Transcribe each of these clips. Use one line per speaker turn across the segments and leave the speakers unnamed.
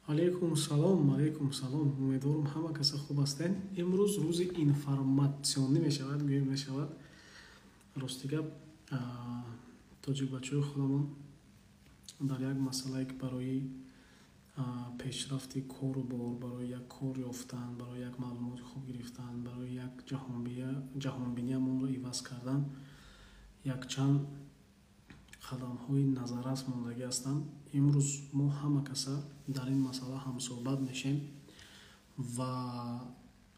Алейкум салом, алейкум салом. Умедворам ҳама каса хуб ҳастед. Имрӯз рӯзи информатсионӣ мешавад, гӯё мешавад. Рости гап, тоҷикбачаҳои худамон дар як масъалае ки барои пешрафти кору бор, барои як кор ёфтан, барои як маълумоти хуб гирифтан, барои як ҷаҳонбиниамонро иваз кардан, якчанд қадамҳои назаррас мондагӣ ҳастанд. Имрӯз мо ҳама каса дар ин масъала ҳамсӯҳбат мешем ва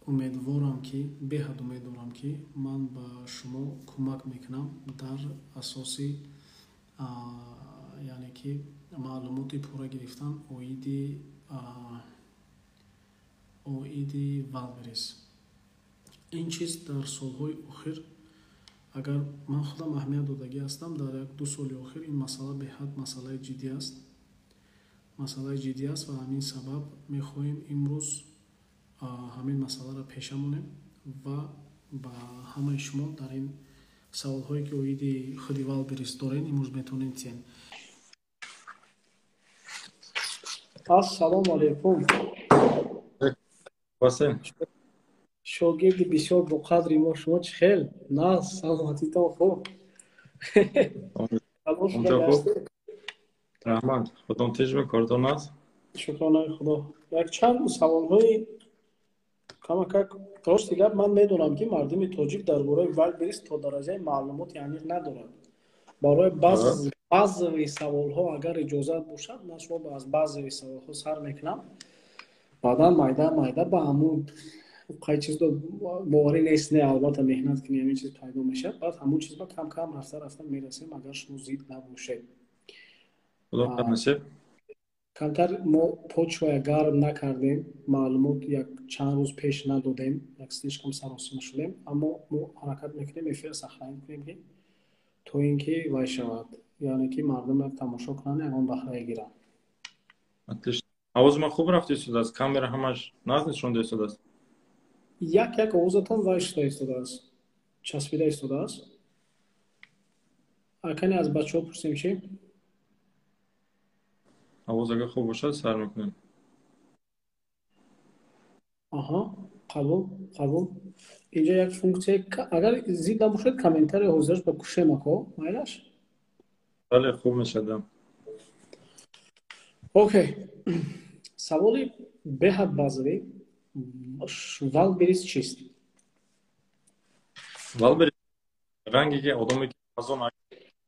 умедворам ки беҳад умедворам ки ман ба шумо кӯмак мекунам дар асоси яъне ки маълумоти пурра гирифтан оиди Wildberries. Ин чиз дар солҳои охир, агар ман худам аҳамият додагӣ ҳастам, дар 1-2 соли охир ин масъала беҳад масъалаи ҷиддӣ аст. Масъалаи ҷиддӣ аст ва ҳамин сабаб мехоҳем имрӯз ҳамин масъаларо пеша монем ва ба ҳамаи шумо дар ин саволҳое ки оиди худи Wildberries дорем имрӯз метавонем тием. Ассалому алайкум. Шогирди бисёр боқадри мо, шумо чӣ хел? На, саломатитон хуб?
раҳмат, худом тиҷ мекордон аст?
Шукронаи худо. Якчанд саволҳои камакак рости гап, ман медонам ки мардуми тоҷик дар бораи Wildberries то дараҷаи маълумоти амиқ надорад. Барои баъзеи саволҳо агар иҷозат бошад, ман шумо аз баъзеи саволҳо сар мекунам. Баъдан майда ба ҳамун қай чизро боварӣ нест, не албатта меҳнат кунем, ҳамин чиз пайдо мешавад. Баъд ҳамун чизро кам рафта мерасем, агар шумо зид набошед. Камтар мо почвая гарм накардем, маълумот як чанд рӯз пеш надодем, як слишком саросима шудем, аммо мо ҳаракат мекунем эфир сахранӣ кунем ки то ин ки вай шавад, яъне ки мардум як тамошо кунанд, ягон баҳрае гиранд.
Овози ман хуб рафта истодааст, камера ҳамаш наз нишонда истодааст.
Як овозатон вай шуда истодааст, часпида истодааст. Акани аз бачаҳо пурсем чи?
Овоз агар хуб бошад сар мекунем.
Аҳа, қабул. Инҷа як функсия, агар зид набошад комментария ҳозираш ба кушем ако, майлаш?
Бале, хуб мешадам.
Окей. Саволи беҳад баъзавӣ. Wildberries чист?
Wildberries ранге ки одаме ки азон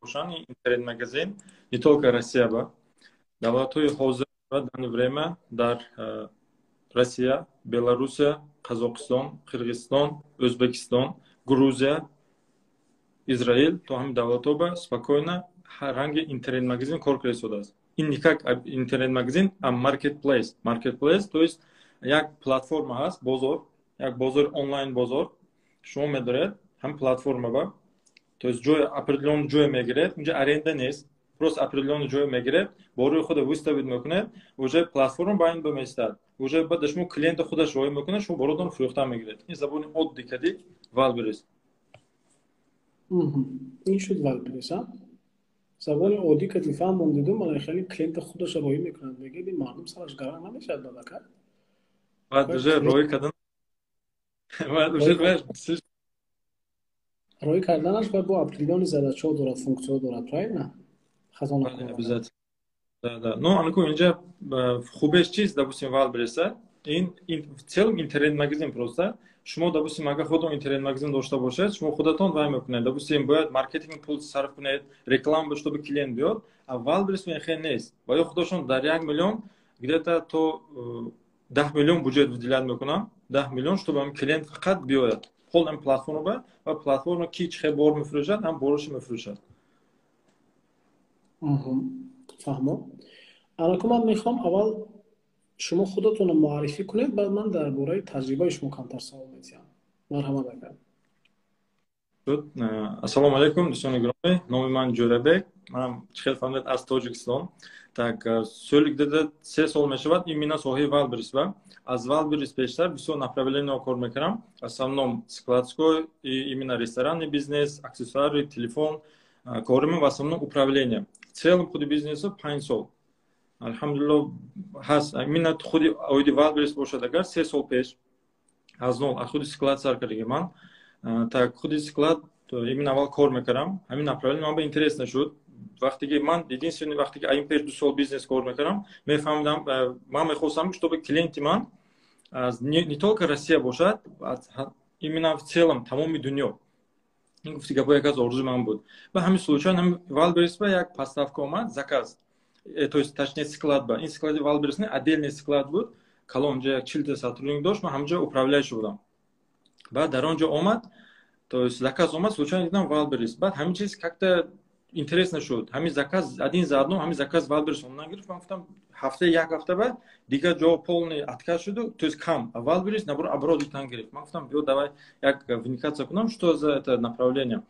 бошанд, интернет-магазин не только Россия ба. Давлатҳои ҳозир ва дани время дар Россия, Беларусия, Қазоқистон, Қирғизистон, O'zbekiston, Грузия, Израил, то ҳамин давлатҳо ба спокойно ранги интернет-магазин кор карда истодааст. Ин не как интернет-магазин, а marketplace. Marketplace, то есть як платформа ҳаст, бозор, як бозор, онлайн бозор. Шумо медоред, ҳам платформа ба. То есть ҷой определённый ҷой мегиред, инҷа аренда нест. Просто определённый ҷой мегиред, бо рӯи худа выставид мекунед, уже платформа ба ин биместад. Уже баъд шумо клиента худаш роҳӣ мекунед, шумо бородон фурӯхта мегиред. Ин забони оддӣ кади Wildberries.
Ин шуд Wildberries, а? Забони оддӣ кади фаҳмон дидум, ман хеле клиента худаш роҳӣ мекунад. Мегиди мардум сараш гарам намешавад бадака.
Баъд уже роҳӣ кардан
роҳӣ карданаш баъд бо определённи задачаҳо дорад, функсияҳо дорад, правильно? Хато накунам.
Обязательно. Да. Ну, анку инҷа хубеш чист, допустим, Wildberries, ин в целом интернет-магазин просто. Шумо допустим, агар худтон интернет-магазин дошта бошед, шумо худатон вай мекунед. Допустим, бояд маркетинг пул сарф кунед, реклама чтобы клиент биёд, а Wildberries хел нест. Бояд худашон дар 1 миллион где-то то 10 миллион бюджет выделяют мекунам, 10 миллион, чтобы клиент фақат биёяд. Полная платформа ва платформа ки чӣ бор мефурӯшад, ҳам бораши мефурӯшад.
фаҳмон. Анаку ман мехоҳам аввал шумо худатонро муаррифӣ кунед, баъд ман дар бораи таҷрибаи шумо камтар савол метиҳам. Марҳамат акам.
Ассалому алайкум, дӯстони гиромӣ. Номи ман Ҷӯрабек. Манам чихел фаҳмидед аз Тоҷикистон. Так соли где-то 3 сол мешавад именно соҳаи Wildberries ва аз Wildberries пештар бисёр направлениҳо кор мекунам. В основном складской и именно ресторанный бизнес, аксессуары, телефон, корим в основном управление. В целом худи бизнесу 5 сол. алҳамдулиллоҳ ҳаст. Именно худи оиди Wildberries бошад, агар 3 сол пеш аз нол аз худи склад сар кардаги ман, так худи склад именно аввал кор мекардам. Ҳамин направление ман ба интересно шуд. Вақте ки ман единственный вақте ки аин пеш 2 сол бизнес кор мекардам, мефаҳмидам ман мехостам чтобы клиенти ман аз не только Россия бошад, именно в целом тамоми дунё. ин гуфти гапо як аз орзуи ман буд. Ба ҳамин случай ҳам Wildberries ба як поставка омад, заказ. То есть точнее склад ба. Ин склади Wildberries не отдельный склад буд. Калонҷа як 40 сотрудник дошт, ман ҳамҷа управляющий будам. Баъд дар онҷа омад, то есть заказ омад, случайно дидам Wildberries. Баъд ҳамин чиз как-то интересно шуд. Ҳамин заказ один за одном, ҳамин заказ Wildberries онлайн гирифт. Ман гуфтам ҳафтаи як ҳафта баъд дигар ҷо полный отказ шуду, то есть кам. А Wildberries наоборот тан гирифт. Ман гуфтам биё давай як вникаться кунам, что за это направление.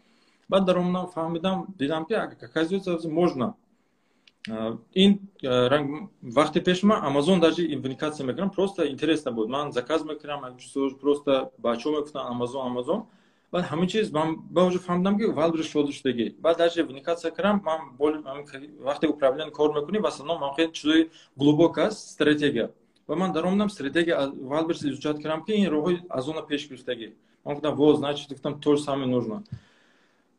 Баъд дар омадам фаҳмидам, дидам ки оказывается можно. Ин вақти пеш ман Amazon даже вникаться мекардам, просто интересно буд. Ман заказ мекардам, просто бачаҳо мегуфтанд Amazon. Баъд ҳамин чиз ман ба уже фаҳмидам ки Wildberries шуд шудагӣ. Баъд даже вникация кардам, ман вақте управление кор мекунӣ, в основном ман хеле чизои глубок аст, стратегия. Ва ман дар омадам стратегия Wildberries изучат кардам ки ин роҳи аз она пеш гирифтагӣ. Ман гуфтам во, значит гуфтам то же самое нужно.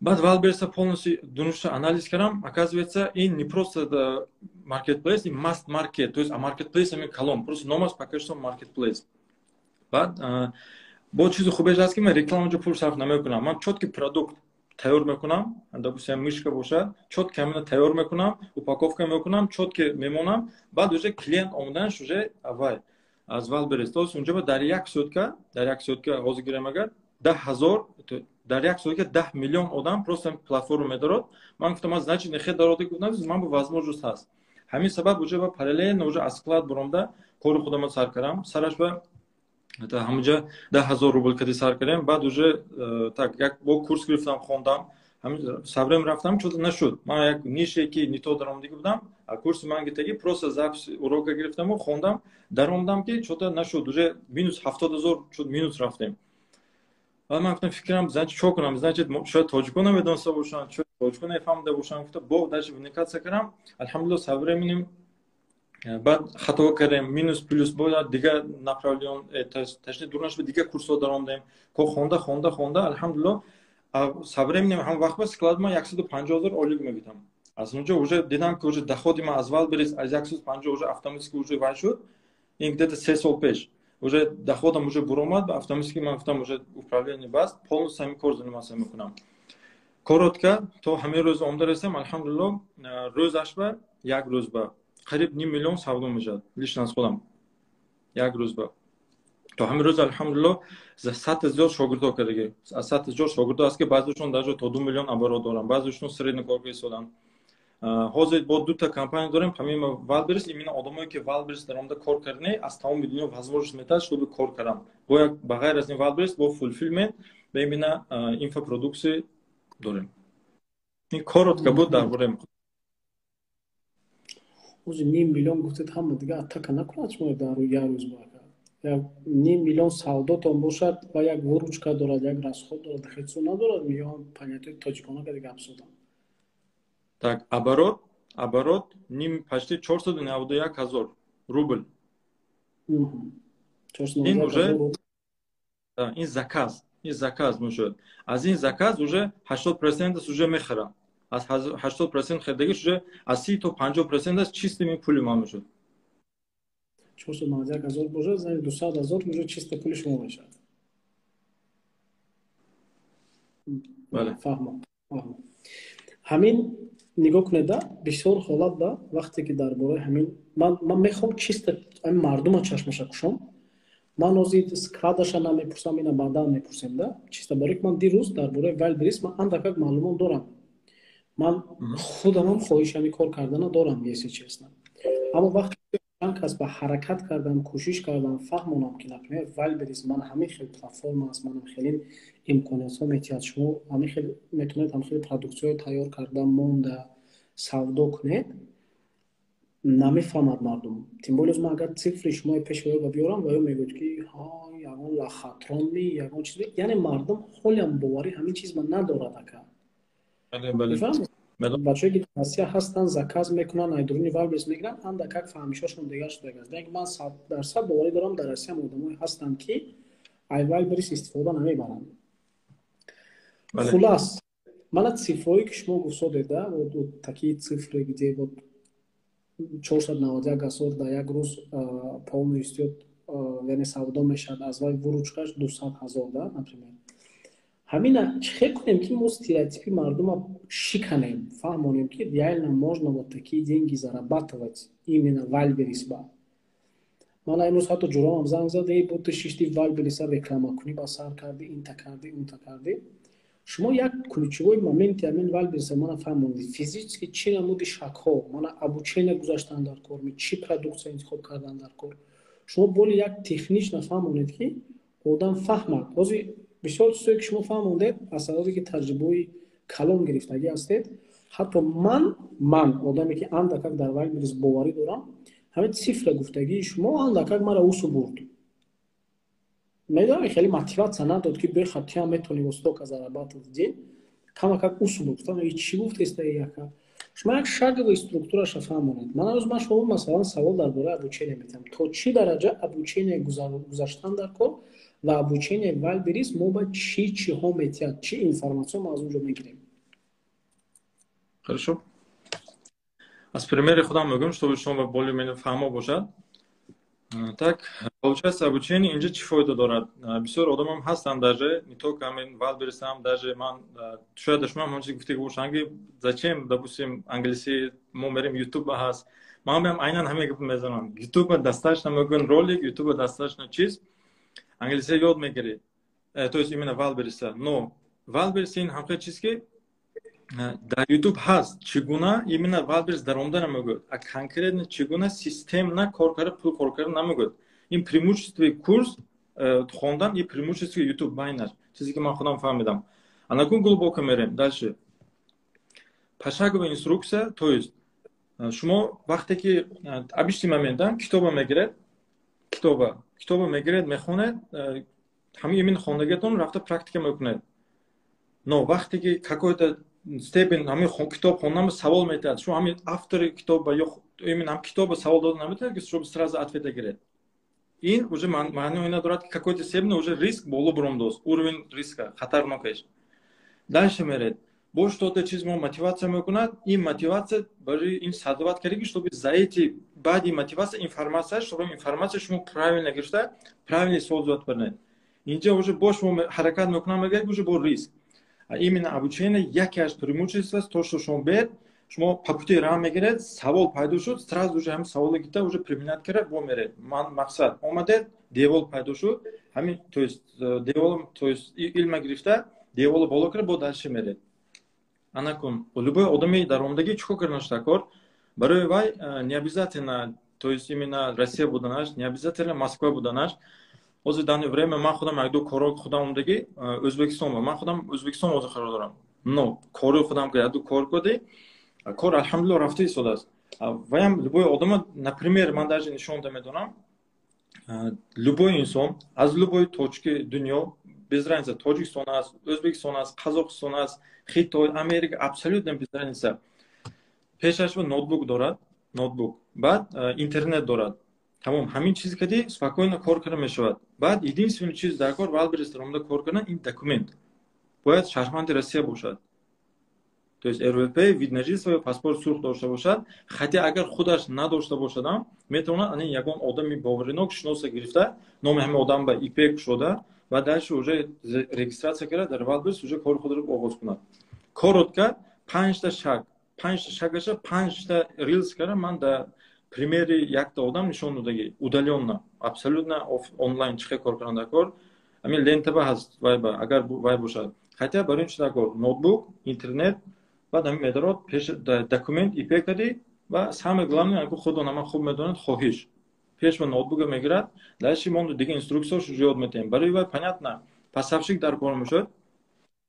Баъд Wildberries полностью дунюша анализ кардам, оказывается ин не просто marketplace, ин must market, то есть marketplace ами калон, просто ном аст пока что marketplace. Баъд бо чизи хубеш аст ки ман рекламаҷо пул сарф намекунам. Ман чотки продукт тайёр мекунам, допустим мишка бошад, чотки ҳамина тайёр мекунам, упаковка мекунам, чотки мемонам, баъд уже клиент омаданаш уже авай аз Wildberries. То есть унҷа ба дар як сутка ҳозир гирем агар 10,000 дар як сутка 10 миллион одам просто платформа медорад. Ман гуфтам аз значит нехе дароди гуфтам, ман ба возможност ҳаст. Ҳамин сабаб уже ба параллелно уже аз склад буромда кори худам сар кардам. Сараш ба это ҳамҷа 10,000 рубл кади сар кардем. Баъд уже так як бо курс гирифтам, хондам. Ҳамин сабрем рафтам, чото нашуд. Ман як нише ки нито даромадӣ будам, а курси ман гитаги просто запис урока гирифтам ва хондам. Даромадам ки чото нашуд. Уже минус 70,000 чот минус рафтем. Ва ман гуфтам фикрам, значит чо кунам? Значит шояд тоҷико намедонста бошам, шояд тоҷико нефаҳмида бошам. Гуфтам бо даже вникация кардам. Алҳамдулиллоҳ сабре минем. Баъд хато кардем, минус плюс бояд дигар направление, точнее дурнаш ба дигар курсҳо даромадем. Ко хонда, алҳамдулиллоҳ сабре минем. ҳам вақт ба склад ман 150,000 олиг мегитам. Аз онҷа уже дидам ки уже доходи ман аз Wildberries аз 150 уже автоматики уже вай шуд. Ин где-то 3 сол пеш. Уже доходам уже буромад, автоматически ман гуфтам уже управление баст, полностью ҳамин кор заниматься мекунам. Коротка, то ҳамин рӯз омда расем, алҳамдулиллоҳ, рӯзаш ба як рӯз ба қариб 5 миллион савдо мешавад, лично аз худам. Як рӯз ба. То ҳамин рӯз алҳамдулиллоҳ за 100,000 шогирдо кардаги. Аз 100,000 шогирдо аст ки баъзашон даже то 2 миллион оборот доранд, баъзашон средний корпус соданд. ҳозир бо дута компания дорем, помимо Wildberries, именно одамое ки Wildberries дар омада кор кардане, аз тамоми дунё возможност метад, чтобы кор кардам. Бо як ба ғайр аз ин Wildberries, бо fulfillment ва именно инфопродуксия дорем. Ин коротка буд дар бораи
ҳозир 5 миллион гуфтед, ҳама дига атака накунад шумо дар як рӯз баъд. Як 5 миллион савдотон бошад ва як выручка дорад, як расход дорад, хеҷ надорад, миллион понятои тоҷикона кади гап зодам.
Так, оборот почти 491,000 рубл. Ин уже ин заказ мешавад. Аз ин заказ уже 80% уже мехарам. аз 80% хердагиш уже аз 30 то 50% чистыми пули ман мешуд.
491,000 бошад, значит 200,000 уже чисто пули шумо мешавад.
Бале.
Фаҳмам. Ҳамин нигоҳ кунеда, бисёр ҳолатда вақте ки дар бораи ҳамин ман мехоҳам чисто ҳамин мардума чашмаша кушам. Ман ҳозир складаша намепурсам, ина баъдан мепурсем да. Чисто барои ки ман дирӯз дар бораи Wildberries ман андакак маълумот дорам. Ман худамам хоҳишами кор кардана дорам, если честно. Аммо вақте кас ба ҳаракат кардам, кӯшиш кардам фаҳмонам ки например Wildberries ман ҳамин хел платформа аст, манам хеле имкониятҳо метиҳад, шумо ҳамин хел метавонед ҳамин хел продуксияҳо тайёр карда монда савдо кунед, намефаҳмад мардум. Тим более ман агар цифри шумои пешоё ба биёрам ва ё мегӯяд ки ягон лахатронми ягон чизе, яъне мардум ҳолям боварӣ ҳамин чиз ман надорад ака. бачаҳое ки Россия ҳастанд, заказ мекунанд, айдурини Вайлберис мегиранд, андакак фаҳмишашон дигар шуда аст. Ман 100% боварӣ дорам дар Россия одамое ҳастанд ки ай Вайлберис истифода намебаранд. Хулас мана цифрҳое ки шумо гуфтоеда, такии цифре где 491 асор дар як рӯз полный истиёд яъне савдо мешавад, аз вай вуручкаш 200 000 да, например. Ҳамина чӣ хел кунем ки мо стереотипи мардума шиканем, фаҳмонем ки реально можно вот такие деньги зарабатывать именно Вайлберис ба. Ман имрӯз ҳатто ҷуромам занг зад, ей бо ту шишти Вайлбериса реклама кунӣ, ба сар карди, инта карди, унта карди. Шумо як ключевой моменти ҳамин Вайлбериса мана фаҳмонед, физически чӣ намуди шакҳо, мана обучение гузаштан дар кор, чӣ продукция интихоб кардан дар кор. Шумо боли як технично фаҳмонед ки одам фаҳмад. ҳозир бисёр чизое ки шумо фаҳмондед, асаросе ки таҷрибаи калон гирифтагӣ ҳастед, ҳатто ман одаме ки андакак дар Вайлберис боварӣ дорам, ҳамин цифра гуфтагии шумо андакак мара усу бурд. Медонам хеле мотивация надод ки бехат ти ҳам метавонӣ во стока зарабатывать в день, камакак усу бурд. Чӣ гуфтеста яка? Шумо як шаговой структураша фаҳмонед. Ман шумо масалан савол дар бораи обучение метавонам. То чӣ дараҷа обучение гузаштан дар кор ва обучение Вайлберис мо ба чиҳо метиҳад, чӣ информатсиё мо аз унҷо мегирем?
Хорошо. Аз примери худам мегӯям, чтобы шумо более-менее фаҳмо бошад. Так, получается, обучение инҷа чӣ фоида дорад? Бисёр одамам ҳастанд даже, не только ҳамин Вайлберис, ҳам даже ман шояд шумо ҳам чиз гуфтаги бошанд ки зачем, допустим, англиси мо мерем, ютуба ҳаст. Ман бем айнан ҳамин гапро мезанам. Ютуба достаточно мегӯям ролик, ютуба достаточно чиз. Англиси ёд мегирӣ. То есть именно Вайлбериса. Но Вайлберис ин ҳамчун чиз ки дар ютуб ҳаст, чигуна именно Вайлберис даромада намегӯяд, а конкретно чигуна системна кор карда, пул кор карда намегӯяд. Ин преимуществои курс хондан и преимуществои ютуб байнаш, чизе ки ман худам фаҳмидам. Анакун глубоко мерем. Дальше пошаговая инструкция, то есть шумо вақте ки обычный моментда китоба мегиред, китоба мегиред, мехонед, ҳамин именно хондагиатон рафта практика мекунед. Но вақте ки какой-то степень ҳамин китоб хондан савол метиҳад, шумо ҳамин автори китоба ё именно ҳам китоба савол дода наметиҳад ки шумо сразу ответа гиред. Ин уже маънои надорад ки какой-то степени уже риск боло буромдост, уровень риска хатарнокеш. Дальше меред. Бо что-то чиз мо мотивация мекунад, ин мотивация барои ин создавать кард ки чтобы за эти баъди мотивация информация, чтобы информация шумо правильно гирифта, правильно использовать барнед. Инҷа уже бо шумо ҳаракат мекунам мегӯяд ки уже бо риск. А именно обучение яке аз преимуществ, то, что шумо бер, шумо по пути рам мегиред, савол пайдо шуд, сразу уже ҳамин саволи гита уже применять кард, бо меред. Мақсад омадед, девол пайдо шуд, ҳамин то есть девол, то есть илма гирифта, девол боло кард, бо дальше меред. Анакун любой одами даромадагӣ чӣ кардан шуда кор, барои вай не обязательно, то есть именно Россия буданаш, не обязательно Москва буданаш. ҳозир дар время ман худам як-ду корро худам омдаги O'zbekiston ба ман худам O'zbekiston ҳозир қарор дорам. Но корро худам як-ду кор коди, кор алҳамдулилла рафта истодааст. Ваям любой одама, например, ман даже нишонда медонам, любой инсон аз любой точки дунё, без разницы, Тоҷикистон аст, O'zbekiston аст, Қазоқистон аст, Хитой, Америка, абсолютно без разницы. Пешаш ноутбук дорад, ноутбук, баъд интернет дорад. Тамом, ҳамин чиз кади спокойно кор карда мешавад. Баъд единственный чиз дар кор Вайлберис даромада кор кардан ин документ. Бояд шаҳрванди Россия бошад. То есть РВП, вид на жительство ё паспорт сурх дошта бошад. Хотя агар худаш надошта бошадам, метавонад ани ягон одами боваринок шиноса гирифта, номи ҳамин одам ба ИП кушода ва дальше уже регистрация карда дар Вайлберис уже кори худро оғоз кунад. Коротко 5 та шагаша 5 та рилс карда ман да примери якта одам нишон додаги удалённа абсолютно онлайн чихе кор кардан кор ҳамин лентаба ҳаст вайба агар вай бошад хотя барои ин чида кор ноутбук интернет баъд ҳамин медарод пеш документ ипе кади ва самое главное аку худ онама хуб медонад хоҳиш пеш ба ноутбука мегирад дальше монду дига инструксияшо ёд метаҳем барои вай понятно поставщик дар кор мешавад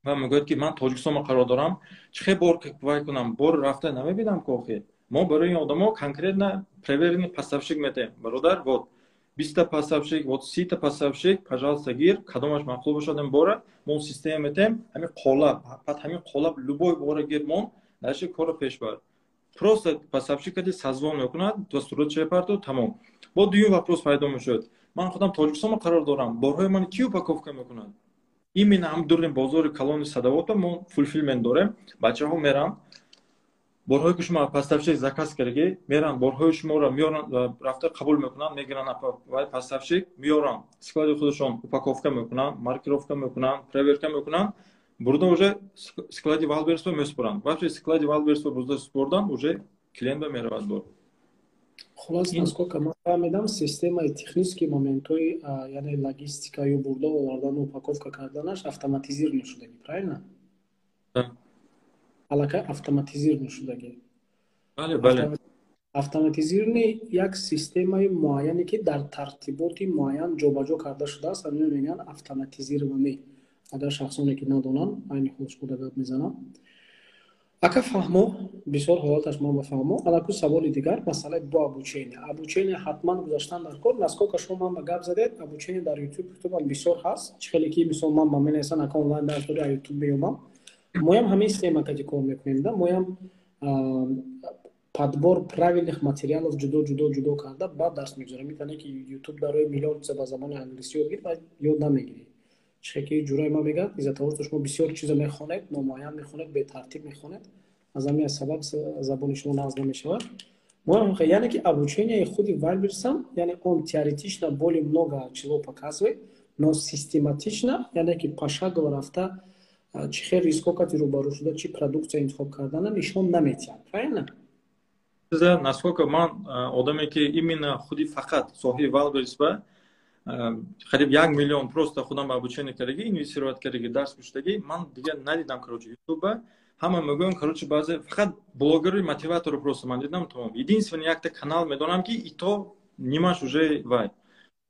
ва мегӯяд ки ман Тоҷикистонда қарор дорам чихе бор вай кунам бор рафта намебинам кохи мо барои ин одамо конкретно проверенный поставщик метаҳем. Бародар, вот 20 та поставщик, вот 30 та поставщик, пожалуйста, гир, кадомаш мақбул бошад ин бора, мо система метаҳем, ҳамин қолаб, пад ҳамин қолаб любой бора гир мо дальше коро пешбар. Просто поставщикати созвон мекунад, дастурот чепарду тамом. Бо дуюм вопрос пайдо мешуд. Ман худам Тоҷикистонда қарор дорам. Борҳои ман ки упаковка мекунад? Именно ҳам дурим бозори Калони Садовота мо фулфилмент дорем. Бачаҳо меран борҳое ки шумо поставщик заказ кардагӣ, меран борҳои шуморо меоран, рафта қабул мекунанд, мегиранд поставщик, меоран склади худашон упаковка мекунанд, маркировка мекунанд, проверка мекунанд, бурда уже склади валберство месупоранд. Вақти склади валберство бурда супордан, уже клиент ба меравад бор.
Хулос насколько ман фаҳмидам, системаи технически моментҳои яъне логистикаю бурда овардану упаковка карданаш автоматизирован шудаги, правильно? Аллакай автоматизирован шудаги.
Бале, бале.
Автоматизировани як системаи муайяне ки дар тартиботи муайян ҷобаҷо карда шудааст, ҳамин мегӯянд автоматизированӣ. Агар шахсоне ки надонанд, айни худш буда гап мезанам. Ака фаҳмо, бисёр ҳолаташ ман ба фаҳмо, алаку саволи дигар, масъалаи бо обучение. Обучение ҳатман гузаштан дар кор. Насколько шумо ман ба гап задед, обучение дар YouTube бисёр ҳаст. Чӣ хеле ки мисол ман ба менависанд, ака онлайн дарсҳои YouTube меёбам. Моям ҳамин система каҷи кор мекунем да. Моям подбор правильных материалов ҷудо карда баъд дарс мегузарам. Метавонад ки YouTube дарои миллион чиза ба забони англисӣ ёд гирӣ ва ёд намегирӣ. Чӣ ки ҷурай ма мегӯяд, иза тавр то шумо бисёр чиза мехонед, номуайян мехонед, бетартиб мехонед. Аз ҳамин сабаб забони шумо нағз намешавад. Моям яъне ки обучение худи Вайлберсам, яъне он теоретично более много чего показывает, но систематично, яъне ки пошагово рафта чӣ хел рискокати рӯбарӯ шуда, чӣ продукция интихоб кардана нишон наметиҳад. Правильно?
Насколько ман одаме ки именно худи фақат соҳаи Вайлберс ба қариб 1 миллион просто худам обучение кардагӣ, инвестировать кардагӣ, дарс гӯштагӣ, ман дига надидам короче YouTube. Ҳама мегӯям короче баъзе фақат блогери мотиватору просто ман дидам тамом. Единственный якта канал медонам ки и то нимаш уже вай.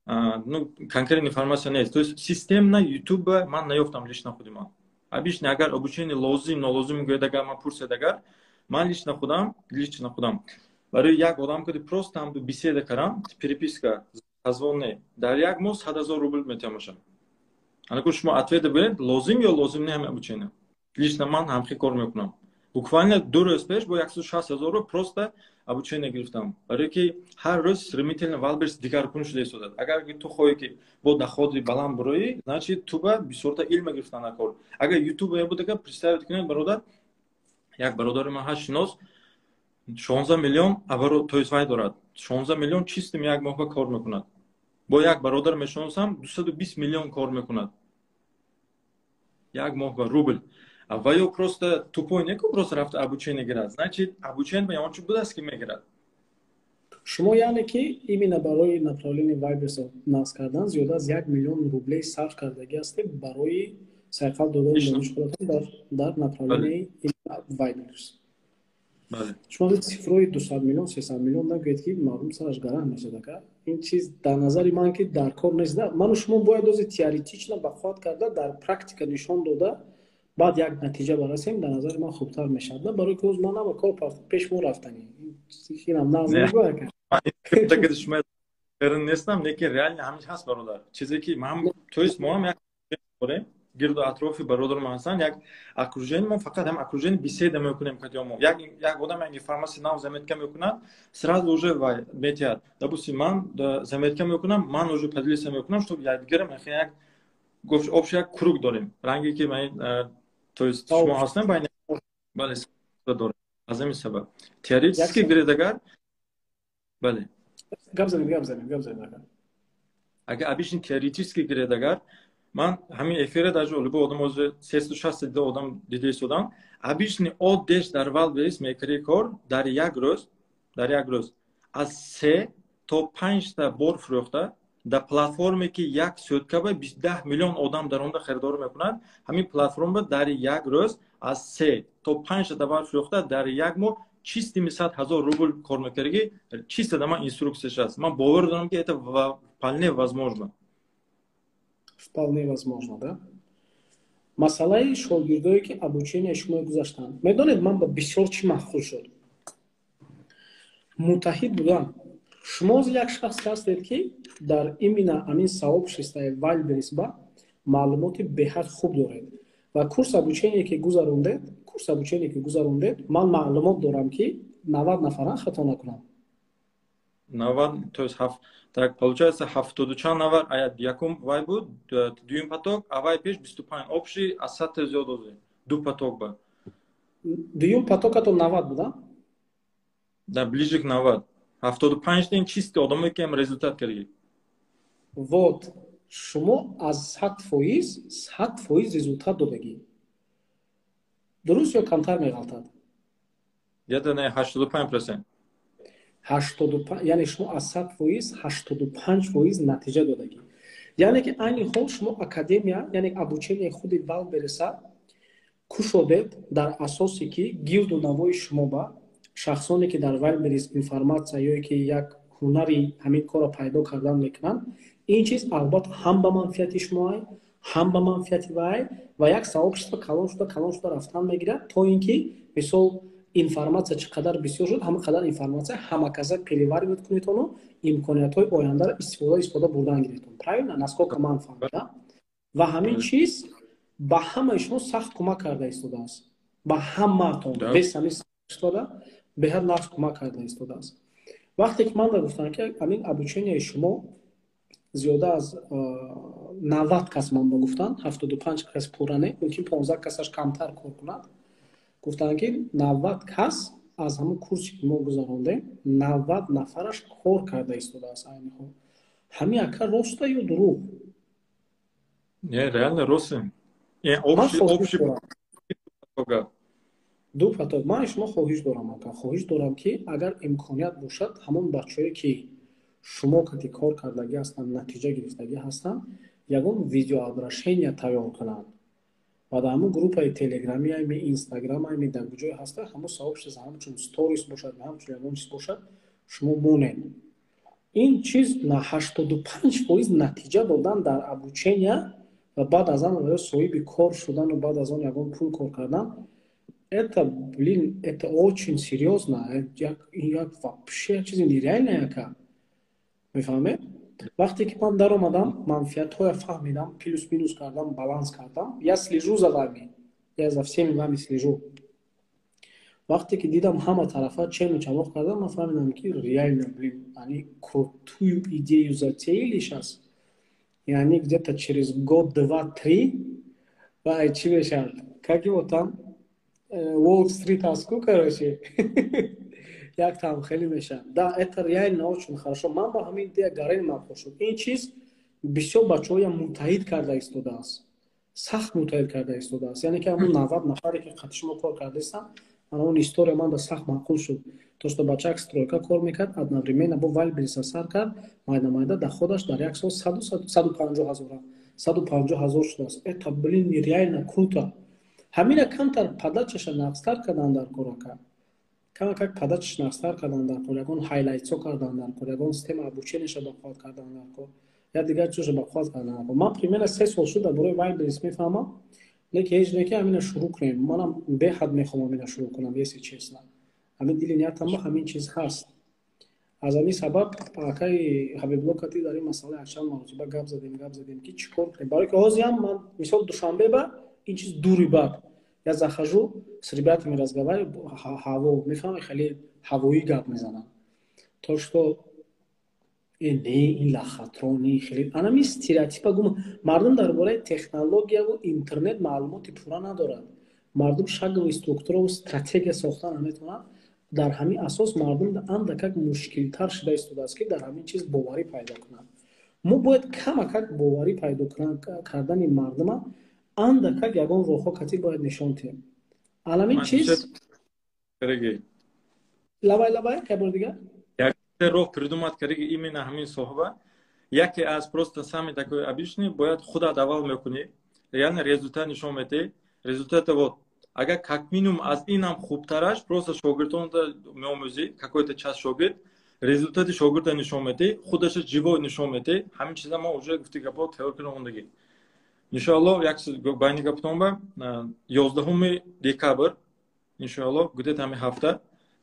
Ну конкретная информация нест. То есть системно YouTube ман наёфтам лично худи ман. Обычно агар обучение лозим, нолозим мегӯяд, агар ман пурсед, агар ман лично худам барои як одам ки просто ҳам беседа кардам, переписка созвонне дар як моҳ 100 000 рубл метавонам. Анаку шумо ответ бедед, лозим ё лозим не ҳамин обучение. Лично ман ҳамхи кор мекунам. Буквально 2 рӯз пеш бо 160 000 рубл просто обучение гирифтам. Барои ки ҳар рӯз стремительно Вайлберс дигаргун шуда истодад. Агар ту хоҳӣ ки бо доходи баланд бироӣ, значит ту ба бисёрта илма гирифтан кор. Агар YouTube мебудага, представить кунед бародар, як бародари ман ҳаст шинос 16 миллион оборот, то есть вай дорад. 16 миллион чистым як моҳ кор мекунад. Бо як бародар мешонасам 220 миллион кор мекунад. Як моҳ ба рубл. А вайо просто тупой не просто рафта обучение гирад. Значит, обучение ба он чӣ будааст ки мегирад.
Шумо яъне ки именно барои направление Вайлберс нағз кардан зиёда аз 1 миллион рублей сарф кардагӣ ҳастед барои сайқал додани донишгоҳатон дар направление Вайлберс. Шумо цифрои 200 миллион 300 миллион нагӯед ки маълум сараш гарам мешад. Ака ин чиз дар назари ман ки дар кор нест. Ману шумо бояд ози теоретично ба худ карда дар практика нишон дода баъд як натиҷа барасем, дар назари ман хубтар мешавад. Барои ки оз ман ба кор пеш мо рафтанӣ. Инам нағз мегӯяд.
Так шумо ерин нестам, лекин реально ҳамин ҳаст бародар. Чизе ки ман то есть мо ҳам як дорем гирду атрофи бародарам ҳастанд, як окружение, мо фақат ҳам окружение беседа мекунем кадём мо. Як одам як информация нав заметка мекунад, сразу уже вай метиҳад. Допустим, ман заметка мекунам, ман уже поделиться мекунам, чтоб якдигарам як общий як круг дорем. Ранги ки ман то есть шумо ҳастем байни бале дорем. Аз ҳамин сабаб теоретически гиридагар бале
гап занем.
Агар обычно теоретически гиридагар ман ҳамин эфира дар ҷолибо одам оз 360 одам дида истодам. Обычно одеш дар Вайлберс мекари кор дар як рӯз аз 3 то 5 та бор фурӯхта дар платформе ки як сутка ба 10 миллион одам дар онда харидор мекунад. Ҳамин платформа дар як рӯз аз 3 то 5 та бор фурӯхта дар як моҳ чистими 100 000 рубл кор мекарди. Чисто да ман инструксияш аст. Ман бовар дорам ки это вполне возможно.
Вполне возможно, да? Масъалаи шогирдое ки обучение шумо гузаштанд. Медонед ман ба бисёр чӣ маҳқул шуд. Муттаҳид будам. Шумо як шахс ҳастед ки дар именно амин сообществои Вайлберс ба маълумоти беҳад хуб доред. ва курс обучение ки гузарондед, ман маълумот дорам ки 90 нафаран хато накунам.
90, то есть так получается 70 чанд навар аят якум вай буд, дуюм поток, а вай пеш 25. Общий аз 100 зиёда ду поток ба.
Дуюм потокато 90 буда?
Да, ближе к 90. 75 ден чисти одаме ки ҳам результат кардӣ.
Вот, шумо аз 100% результат додагӣ. Дуруст ё камтар меғалтад?
Я-да не 85%.
85, яъне шумо аз 100% 85% натиҷа додагӣ. яъне ки айни ҳол шумо академия, яъне обучение худи Валбериса кушодед дар асосе ки гирду навои шумо ба шахсоне ки дар Валберис информатсия ёе ки як ҳунари ҳамин корро пайдо кардан мекунанд. ин чиз албатта ҳам ба манфиати шумоай, ҳам ба манфиати вай ва як сообщество калон шуда рафтан мегирад, то ин ки мисол информация чӣ қадар бисёр шуд, ҳама қадар информация ҳамакаса пиливари мекунедтону имкониятҳои ояндаро истифода бурдан гирифтон. Правильно? Насколько ман фаҳмидам. Ва ҳамин чиз ба ҳамаи шумо сахт кӯмак карда истодааст. Ба ҳамаатон без ҳамин истода беҳад нафс кӯмак карда истодааст. вақте ки ман гуфтам ки ҳамин обученияи шумо зиёда аз 90 кас ман гуфтанд, 75 кас пурра не, мумкин 15 касаш камтар кор кунад. гуфтанд ки 90 кас аз ҳамон курсе ки мо гузарондем 90 нафараш кор карда истодааст. айни ҳол ҳамин ака роста ё дурӯғ?
Не, реально ростем.
ду поток. ман шумо хоҳиш дорам ака, хоҳиш дорам ки агар имконият бошад ҳамон бачаҳое ки шумо кати кор кардагӣ ҳастанд, натиҷа гирифтагӣ ҳастанд, ягон видеообрашения тайёр кунанд ва дар ҳамон группаи телеграми ами инстаграм ами дар куҷое ҳаста ҳамон сообщество ҳамчун сторис бошад, ҳамчун ягон чиз бошад, шумо монед. ин чиз на 85% натиҷа додан дар обучения ва баъд аз он соҳиби кор шудану баъд аз он ягон пул кор кардан, это очень серьезно. Як вообще чизи нереальная яка. мефаҳмед? вақте ки ман даромадам, манфиатҳоя фаҳмидам, плюс минус кардам, баланс кардам, я слежу за вами, я за всеми вами слежу. вақте ки дидам ҳама тарафа чену чамоқ кардам, ман фаҳмидам ки реально они крутую идею затеяли сейчас. яъне где-то через год, 2-3 вай чӣ мешавад? Как его там? Уолл-стрит ҳастку, короче. як там хеле мешавад. Да, это реально очень хорошо. ман ба ҳамин идея гарем махор шуд. ин чиз бисёр бачаҳоям муттаҳид карда истодааст. сахт муттаҳид карда истодааст. яъне ки ҳамон 90 нафаре ки қати шумо кор кардаистанд, он история ман да сахт маъқул шуд. То, что бачак стройка кор мекард, одновременно бо Валбериса сар кард, майда дар ходаш дар як сол 150 000 шудааст. Это, реально круто. ҳамина камтар падачаша нақстар кардан дар корака. как падачаш нақстар кардан дар кор, ягон хайлайтсо кардан дар кор, ягон система обученияша бахоат кардан дар кор, я дигар чӯша бахоат кардан дар кор. ман примерно 3 сол шуд дар бораи Валберис мефаҳмам, лекин ҳеҷ не ки ҳамина шурӯъ кунем. манам беҳад мехоҳам ҳамина шурӯъ кунам, если честно. ҳамин дили ниятам ба ҳамин чиз ҳаст. аз ҳамин сабаб акаи ҳабибло кати дар ин масъала якчанд маротиба гап задем ки чӣ кор кунем. барои ки ҳозирам ман мисол душанбе ба ин чиз дури бад я захожу с ребятами разговариваю, ҳаво мефаҳмед, хеле ҳавоӣ гап мезанам. то что не ин лахатрони хеле анами стереотипа гум. мардум дар бораи технологияву интернет маълумоти пурра надорад. мардум шаклу структураву стратегия сохта наметавонад. дар ҳамин асос мардум андакак мушкилтар шуда истодааст ки дар ҳамин чиз боварӣ пайдо кунад. мо бояд камакак боварӣ пайдо кардани мардума андакак ягон роҳҳо кати бояд нишон диҳем. аламин чиз лабай ка бор дигар
роҳ придумад кардаги именно ҳамин соҳба. яке аз просто сами такой обычный бояд худат аввал мекунӣ, яъне результат нишон медиҳӣ. результата вот агар как минимум аз инам хубтараш просто шогирдонда меомӯзӣ, какой-то час шогирд результати шогирда нишон медиҳӣ, худаша живой нишон медиҳӣ. ҳамин чиза мо уже гуфти гапо тайёр карда мондагӣ. иншоаллоҳ як байни гаптон ба 11 декабр иншоаллоҳ гудет ҳамин ҳафта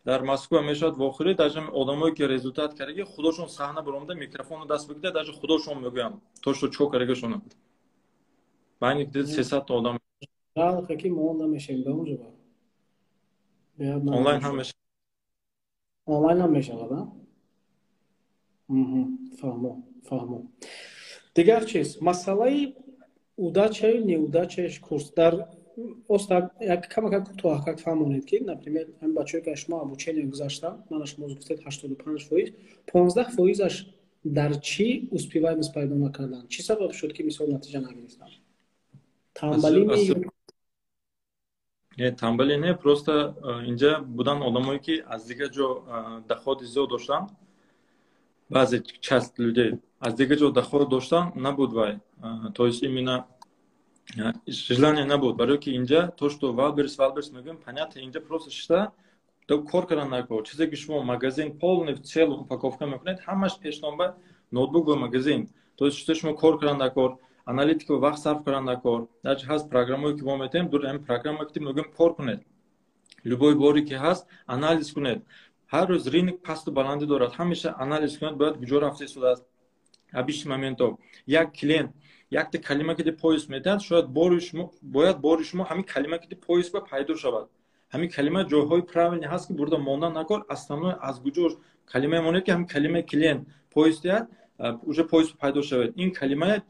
дар Москва мешавад вохӯрӣ. даже одамое ки результат кардаги худошон саҳна баромада микрофону даст бигирад, даже худошон мегӯям то, что чо кардаги шуно. байни 300 одам
жалко ки мо намешавем ба онҷо ба биёд
онлайн
намешавад
ҳам
шуд.
мешавад.
Онлайн ҳам мешавад, а? Мгм. Фаҳмо. Дигар чиз, масъалаи удачаи неудачаи курс дар остад як камака кӯтоҳ как фаҳмонед ки, например, ҳамин бачаҳое ки шумо обучение гузашта, мана шумо гуфтед 85%, 15%аш дар чӣ успеваемост пайдо накарданд? Чӣ сабаб шуд ки мисол натиҷа нагирифтанд? Тамбалиме ё
тамбали не, просто инҷа будан одамое ки аз дигар ҷо доходи зиёд доштанд. баъзе част людей аз дигар ҷо доход доштан, набуд вай. То есть именно желание набуд, барои ки инҷа то, что Wildberries мегӯем, понятие инҷа просто шита кор кардан накор. Чизе ки шумо магазин полный цел упаковка мекунед, ҳамаш пешномба ноутбук ва магазин. То есть чизе шумо кор кардан накор, аналитика вақт сарф кардан накор. Дар ҳаст программое ки мо метем, дур ҳамин программа ки мегӯем кор кунед. Любой боре ки ҳаст, анализ кунед. ҳар рӯз рынок пасту баландӣ дорад. ҳамеша анализ кунед, бояд куҷо рафта истодааст. абиши моментҳо як клиент якта калима ки поист метад, шояд бояд бори шумо ҳамин калима ки поист ба пайдо шавад. ҳамин калима ҷойҳои правилни ҳаст ки бурда монда накор, основное аз куҷо калимае монед ки ҳамин калимаи клиент поистяд уже поист пайдо шавад. ин калимае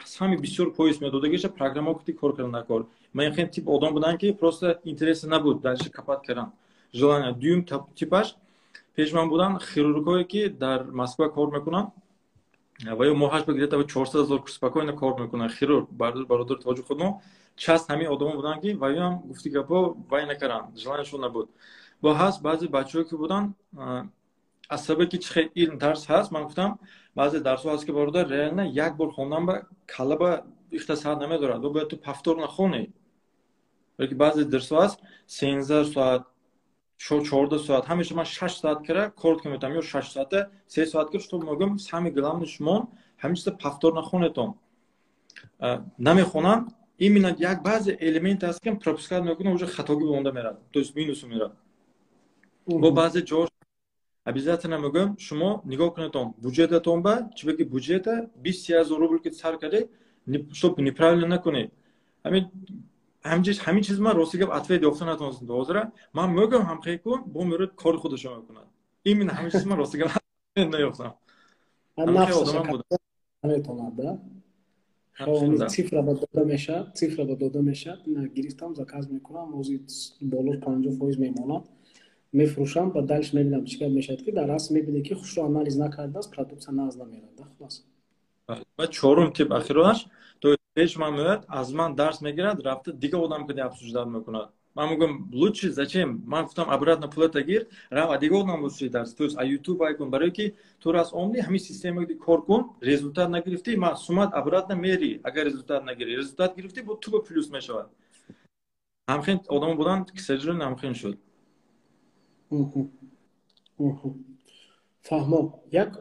аз ҳами бисёр поист медодагиша программа ки кор кардан накор. ман хеле тип одам будам ки просто интереси набуд дарши капат кардан. желание дуюм типаш пешман будан хирургҳое ки дар Москва кор мекунанд. ва ё моҳаш где-то 400 000 спокойно кор мекунад. Хирург бародари тоҷи худмо част ҳамин одамо буданд ки ва ёам гуфти гапо вай накарданд. желаниешон набуд. ва ҳаст баъзе бачаҳое ки буданд аз сабаби ки чихе илм дарс ҳаст, ман гуфтам баъзе дарсҳо ҳаст ки бародар реально як бор хондан ба калаба ихта саат намедорад. ва бояд ту повторно хонӣ. балки баъзе дарсҳо ҳаст 13 соат 14 соат, ҳамеша ман 6 соат кара коротко метам, ё 6 соата 3 соат кара, што могам сами главни шумо ҳамин чиза повторно хонетон. Намехонам, именно як баъзе элемент аст ки пропускат мекунам, уже хатоги монда мерад, то есть минусу мерад. Бо баъзе ҷо обязательно мегӯям шумо нигоҳ кунедон буҷетатон ба чиби ки буҷета 20,000 рубл ки сар карде, чтоб неправильно накунед. ҳамин чиз ман рости гап ответ ёфта натонистам ҳозира. ман мегӯям ҳамқӣ кун, бо мерӯд кори худашо мекунад. именно ҳамин чиз ман рости гап наёфтам.
цифра ба дода мешад, гирифтам, заказ мекунам, рози боло 50% мемонад, мефурӯшам, ба дальш мебинам чӣ гап мешавад ки дар асл мебине ки худшро анализ накардааст, продукция наз намерад. Хулос
ва чорум тип ахирош то пеш ман меояд, аз ман дарс мегирад, рафта дига одам ки обсуждат мекунад. ман мегӯям лучше зачем, ман гуфтам обратно пулата гир, рава дига одам бусри дарс, то есть а YouTube айкун, барои ки ту раз омди ҳамин системаи кор кун, результат нагирифти, ман сумат обратно мери, агар результат нагири, результат гирифти, бо ту ба плюс мешавад. ҳамхин одамо буданд, к сожалению ҳамхин шуд.
фаҳмо, як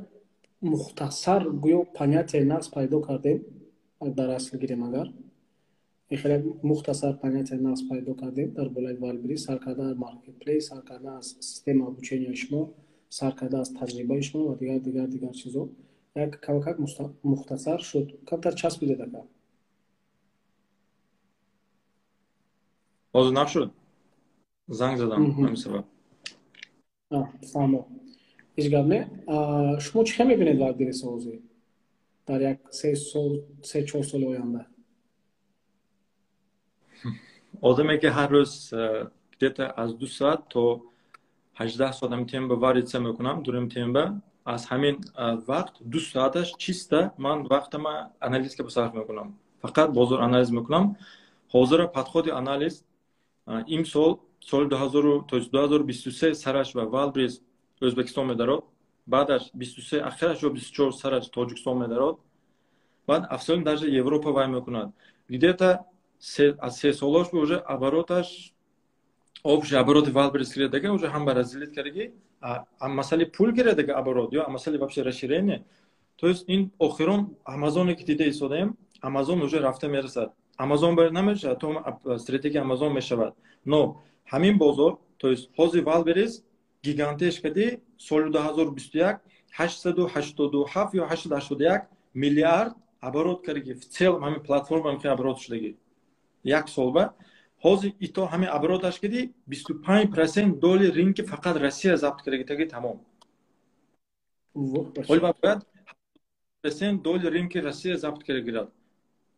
мухтасар гӯё понятияи нағз пайдо кардем, дар асл гирем агар хеле мухтасар понятияи нағз пайдо кардем дар болаи Wildberries, сар карда аз маркетплейс, сар карда аз система обученияи шумо, сар карда аз таҷрибаи шумо ва дигар чизо. Як камакак мухтасар шуд. Камтар часпидед ака.
ҳозир нашуд. занг задам ҳамин сабаб.
фаҳмо. ҳеҷ гап не. шумо чӣ мебинед Wildberries ҳозир дар як 3-4 соли оянда?
одаме ки ҳар рӯз где-то аз 2 соат то 18 соат ҳамин темба варица мекунам, дурим темба, аз ҳамин вақт 2 соаташ чиста ман вақтама аналитика сарф мекунам. фақат бозор анализ мекунам. ҳозира подходи анализ имсол соли 2023 сараш ва Wildberries O'zbekiston медарод, баъдаш 23 ахираш ё 24 сараш Тоҷикистон медарод, баъд афсоли даже Европа вай мекунад. Где-то аз 3 солаш уже обороташ общий обороти Wildberries гирад, уже ҳам ба разделит кардаги, а масъалаи пул гирад оборот ё масъалаи вообще расширение. То есть ин охирон Amazon ки дида истодаем, Amazon уже рафта мерасад. Amazon бар намешавад, то стратегия Amazon мешавад. Но ҳамин бозор, то есть ҳозир Wildberries гигантеш кади соли 2021 887 ё 881 миллиард оборот кардаги в целом ҳамин платформа ки оборот шудаги. Як сол ба ҳозир ито ҳамин обороташ киди 25% доли ринки фақат Россия забт кирагитаги тамом. ҳоли бояд 1% доли ринки Россия забт кирагирад.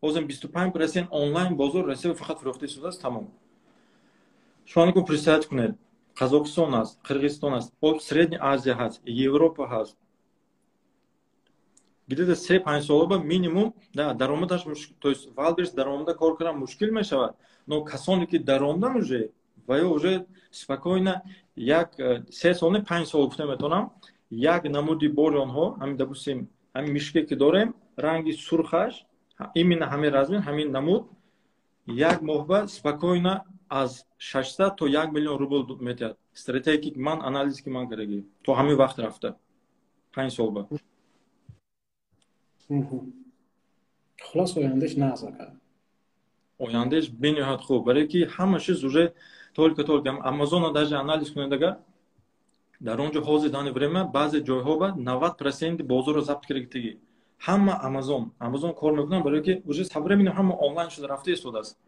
ҳозир 25% онлайн бозор Россия фақат фурӯхта шудааст тамом. шумо нику представить кунед, Қазоқистон аст, Қирғизистон аст, Средняя Азия ҳаст, Европа ҳаст. Где-то 3-5 сола минимум даромадаш, то есть Wildberries даромада кор кардан мушкил мешавад, но касоне ки даромадан уже ва уже спокойно як 3 сол не 5 сол гуфта метавонам, як намуди бори онҳо, ҳамин допустим ҳамин мишке ки дорем, ранги сурхаш именно ҳамин размер, ҳамин намуд як моҳба спокойно аз 600 то 1 миллион рубл метавад. Стратегик ман анализ ки ман кардаги то ҳамин вақт рафта 5 сол ба.
خلاص ояндаш назака.
Ояндаш бениҳоят хуб, барои ки ҳама чиз уже толика Амазон даже анализ кунедага дар он ҷо ҳозир дани время баъзе ҷойҳо ба 90% бозорро забт кирагитаги. Ҳама Амазон кор мекунад, барои ки уже со временем ҳама онлайн шуда рафта истодааст.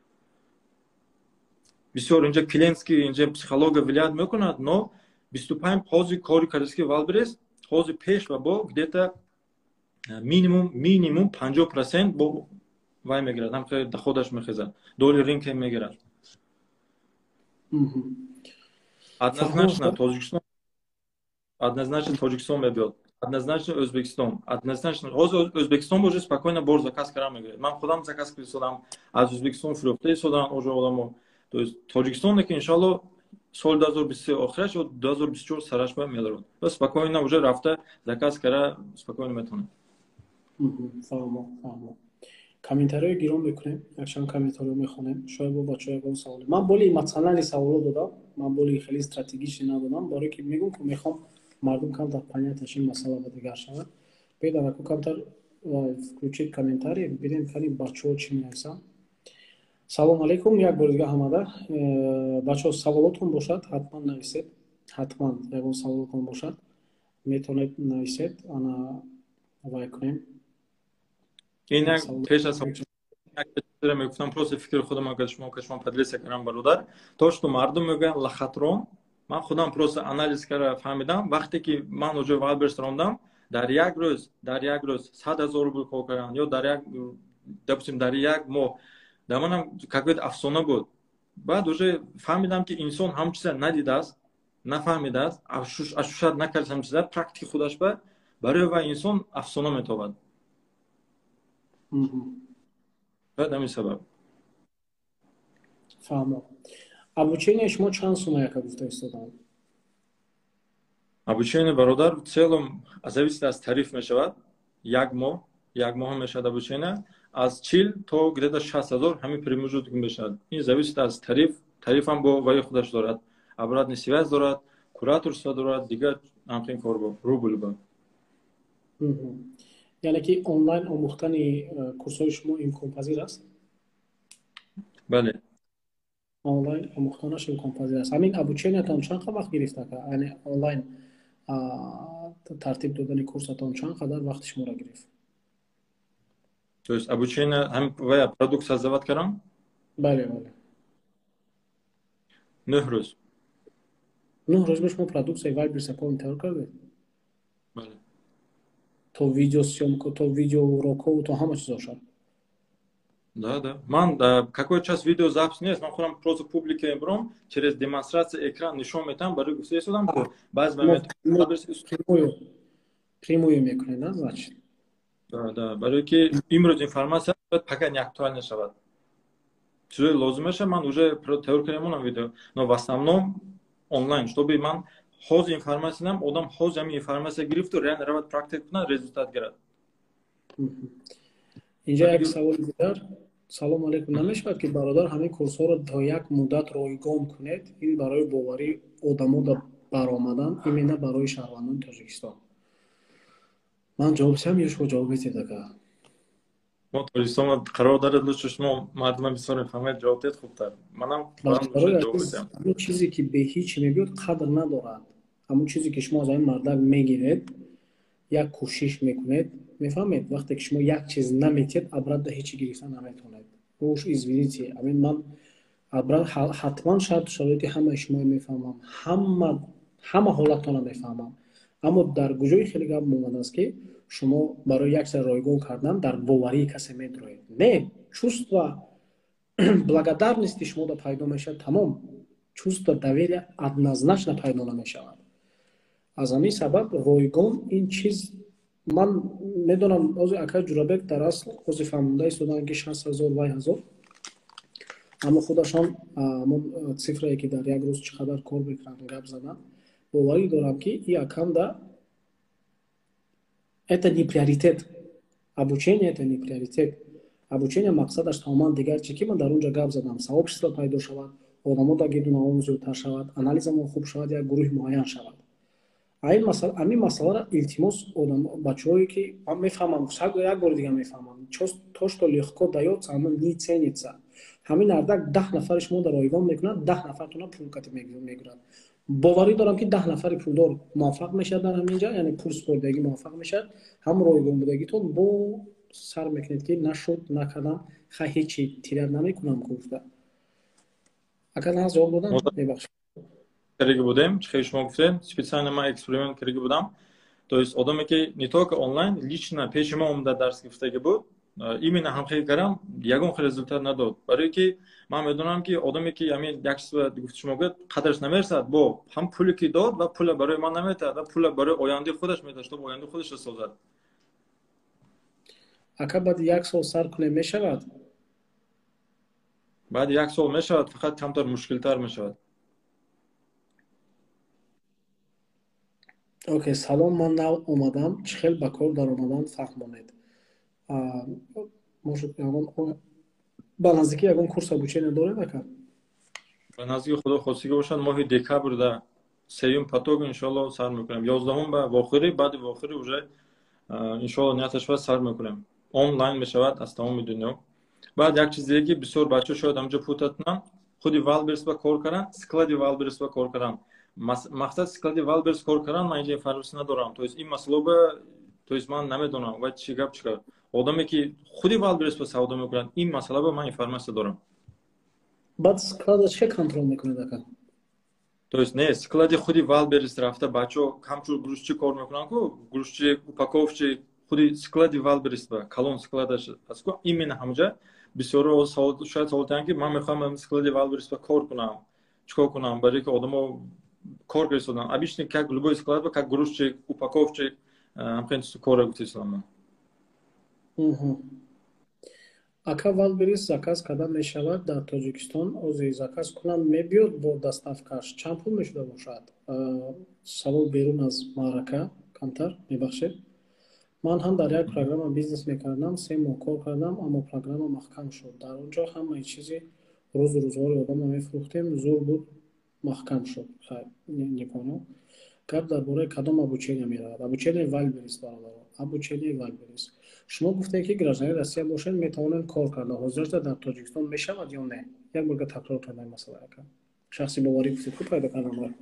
Бисёр инҷа клиентский инҷа психология влияет мекунад, но 25 ҳозир кори кардаски Wildberries ҳозир пеш ва бо где-то минимум 50% бо вай мегирад, ҳам ходаш мехезад, доли ринке мегирад. Однозначно Тоҷикистон мебиёд, однозначно O'zbekiston, однозначно ҳозир O'zbekiston уже спокойно бор заказ кардан мегирад. Ман худам заказ кардам, аз O'zbekiston фурӯхта истодан уже одамо. То есть Тоҷикистон ки иншалло соли 2023 охираш ё 2024 сараш ба меларад. Ва спокойно уже рафта заказ кара спокойно метавонад.
фаҳмо. Комментарий гиром мекунем, якчанд комментарий мехонем. Шояд бо бачаҳо ягон савол. Ман боли эмоционали саволо додам, ман боли хеле стратегичӣ надодам, барои ки мегӯям ки мехом мардум камтар понятияш ин масъала ба дигар шавад. Беда аку камтар включить комментарий, бинем кани бачаҳо чӣ менависанд. Салом алейкум, як бори дига ҳамада. Бачаҳо саволотон бошад, ҳатман нависед. Ҳатман ягон саволотон бошад, метавонед нависед, ана вай кунем.
Инак пеш аз мегуфтам просто фикри худам агар шумо поделиться кардам бародар, то што мардум мегӯянд лохотрон, ман худам просто анализ карда фаҳмидам, вақте ки ман уже Wildberries рондам, дар як рӯз 100,000 рубл кор кардам, ё допустим дар як моҳ, дар манам какой-то афсона буд. Баъд уже фаҳмидам ки инсон ҳам чиза надидааст, нафаҳмидааст, ашушад накард ҳам чиза, практики худаш ба барои ва инсон афсона метавад. ҳамин сабаб.
фаҳмо. Обучение шумо чанд сума яка гуфта истодан?
Обучение бародар в целом зависит аз тариф мешавад. Як моҳ мешавад обучение аз 40 то где-то 60,000 ҳамин премиумжуд мешавад. Ин зависит аз тариф. Тарифам бо ваи худаш дорад. Обратный связь дорад, кураторство дорад, дигар ҳамин кор бо рубл ба.
яъне ки онлайн омӯхтани курсҳои шумо имконпазир аст?
Бале.
онлайн омӯхтанаш имконпазир аст. Ҳамин обучениятон чанд вақт гирифта? Яъне онлайн тартиб додани курсатон чанд қадар вақти шуморо гирифт?
То есть обучение вая продукт создавать кардам?
Бале.
9 рӯз.
9 рӯз ба шумо продуксияи Wildberries пойм тайёр кардед?
Бале.
То видеосъёмка, то видеоурокову, то ҳама чизо шад?
Да. Ман какой час видео запись нест, ман худам просто публике бром через демонстрация экран нишон метам, барои гуфта истодам ки баъз момент
прямую мекунед, да, значит?
Да, барои ки имрӯз информация пока не актуальна шавад. Чизе лозим меша, ман уже тайёр кардам видео, но в основном онлайн, чтобы ман ҳозир информация нам, одам ҳозир ҳамин информация гирифту реально равад практика кунад, результат гирад.
инҷа як саволи дигар. Салом алейкум. Намешавад ки бародар ҳамин курсҳоро то як муддат ройгон кунед? Ин барои бовари одамо да баромадан, именно барои шаҳрвандони Тоҷикистон. Ман ҷавобсам ё шумо ҷавоб медиҳед ака?
мо Тоҷикистон қарор дорад лучше шумо мардумам бисёр мефаҳмед, ҷавоб диҳед хубтар. Манам ҷавоб медиҳам.
ҳамин чизе ки бе ҳеҷ мебиёд қадр надорад. ҳамон чизе ки шумо аз ҳамин мардак мегиред, як кӯшиш мекунед, мефаҳмед? Вақте ки шумо як чиз наметиҳед, обратно ҳеҷ чиз гирифта наметавонед. Уж извините, ҳамин ман ҳатман шарту шароити ҳамаи шумо мефаҳмам, ҳама ҳолатонро мефаҳмам, аммо дар гӯҷои хеле гап омадааст ки шумо барои як сар ройгон кардан дар боварии касе медроед. Не, чувства благодарности шумода пайдо мешавад, тамом чувства доверия однозначно пайдо намешавад. аз ҳамин сабаб ройгон ин чиз ман медонам ози ака Ҷурабек дар асл ози фаҳмонда истодан ки 60,000 вай 1000, аммо худашон ҳамон цифрае ки дар як рӯз чӣ қадар кор мекунанд гап задан, боварӣ дорам ки и акамда это не приоритет. Обучение это не приоритет. Обучение мақсадаш тамоман дигар чи ки ман дар онҷа гап задам, сообщество пайдо шавад, одамо дар гирду навом зудтар шавад, анализамон хуб шавад, як гурӯҳи муайян шавад. Ҳамин масъаларо илтимос бачаҳое ки ман мефаҳмам, як бори дигар мефаҳмам, то что легко дается, оно не ценится. Ҳамин ардак 10 нафари шумо дар ройгон мекунад, 10 нафартона пул катиб мегирад. боварӣ дорам ки 10 нафари пулдор муваффақ мешавад дар ҳамин ҷо, яъне пул спордагӣ муваффақ мешавад, ҳам ройгон будагитон бо сар мекунед ки нашуд накардам, хай ҳечи тирят намекунам гуфта. Ака нас ҷавоб додам? Мебахшед.
Кириги будем, чихи шумо гуфтед, специально ман эксперимент кириги будам. То есть одаме ки не только онлайн, лично пеши ма омада дарс гирифтаги буд, именно ҳамхоҳӣ кардам, ягон хел результат надод. Барои ки ман медонам ки одаме ки ҳамин як чиз гуфти шумо гуфт, қадраш намерасад, бо ҳам пуле ки дод ва пула барои ман наметад, ва пула барои ояндаи худаш метад, што ояндаи худаш расозад.
Ака баъди 1 сол сар кунем мешавад?
Баъди 1 сол мешавад, фақат камтар мушкилтар мешавад.
Окей, салом, ман нав омадам, чӣ хел ба кор даромадан фаҳмонед. ба наздикӣ ягон курс обучения доред ака?
Ба наздикӣ худо хостига бошад, моҳи декабрда 3 поток иншоалло сар мекунем. 11 ба вохирӣ, баъди вохирӣ уже иншоалло нияташ ва сар мекунем. Онлайн мешавад аз тамоми дунё. Баъд як чиз диге ки бисёр бачаҳо шояд ҳамҷо путатнан, худи Wildberries ба кор кардан, склади Wildberries ба кор кардан. Мақсад склади Wildberries кор кардан ман инҷа информация надорам. То есть ин масъала то есть ман намедонам ва чӣ гап чӣ кар. Одаме ки худи Wildberries ба савдо мекунад, ин масъала ба ман информация дорам.
Баъд склада чӣ контрол мекунед ака?
То есть не, склади худи Wildberries рафта бачаҳо ҳамчун грузчи кор мекунанд ку, грузчи, упаковчи, худи склади Wildberries ба калон складаш аст ку, именно ҳамҷа бисёро шояд савол тан ки ман мехоҳам склади Wildberries ба кор кунам. Чикор кунам? Барои ки одамо кор гирифтадан. Обычно как любой склад ба как грузчик, упаковчик, ҳамчун кора гуфтисам. Ака
Wildberries заказ кардан мешавад дар Тоҷикистон, ози заказ кунам мебиёд бо доставкаш чанд пул мешуда бошад? Савол берун аз маърака камтар, мебахшед. Ман ҳам дар як программа бизнес мекардам, 3 моҳ кор кардам, аммо программа маҳкам шуд. Дар онҷо ҳамаи чизи рӯзу рӯзгори одамро мефурӯхтем, зур буд, маҳкам шуд. Не понял. Гап дар бораи кадом обучение меравад? Обучение Wildberries бародаро. Обучение Wildberries. Шумо гуфтед ки граждани Россия бошед, метавонед кор карда. Ҳозирда дар Тоҷикистон мешавад ё не? Як бор такрор кардан масъала ака. Шахси боварӣ гуфтед ку пайдо кардам.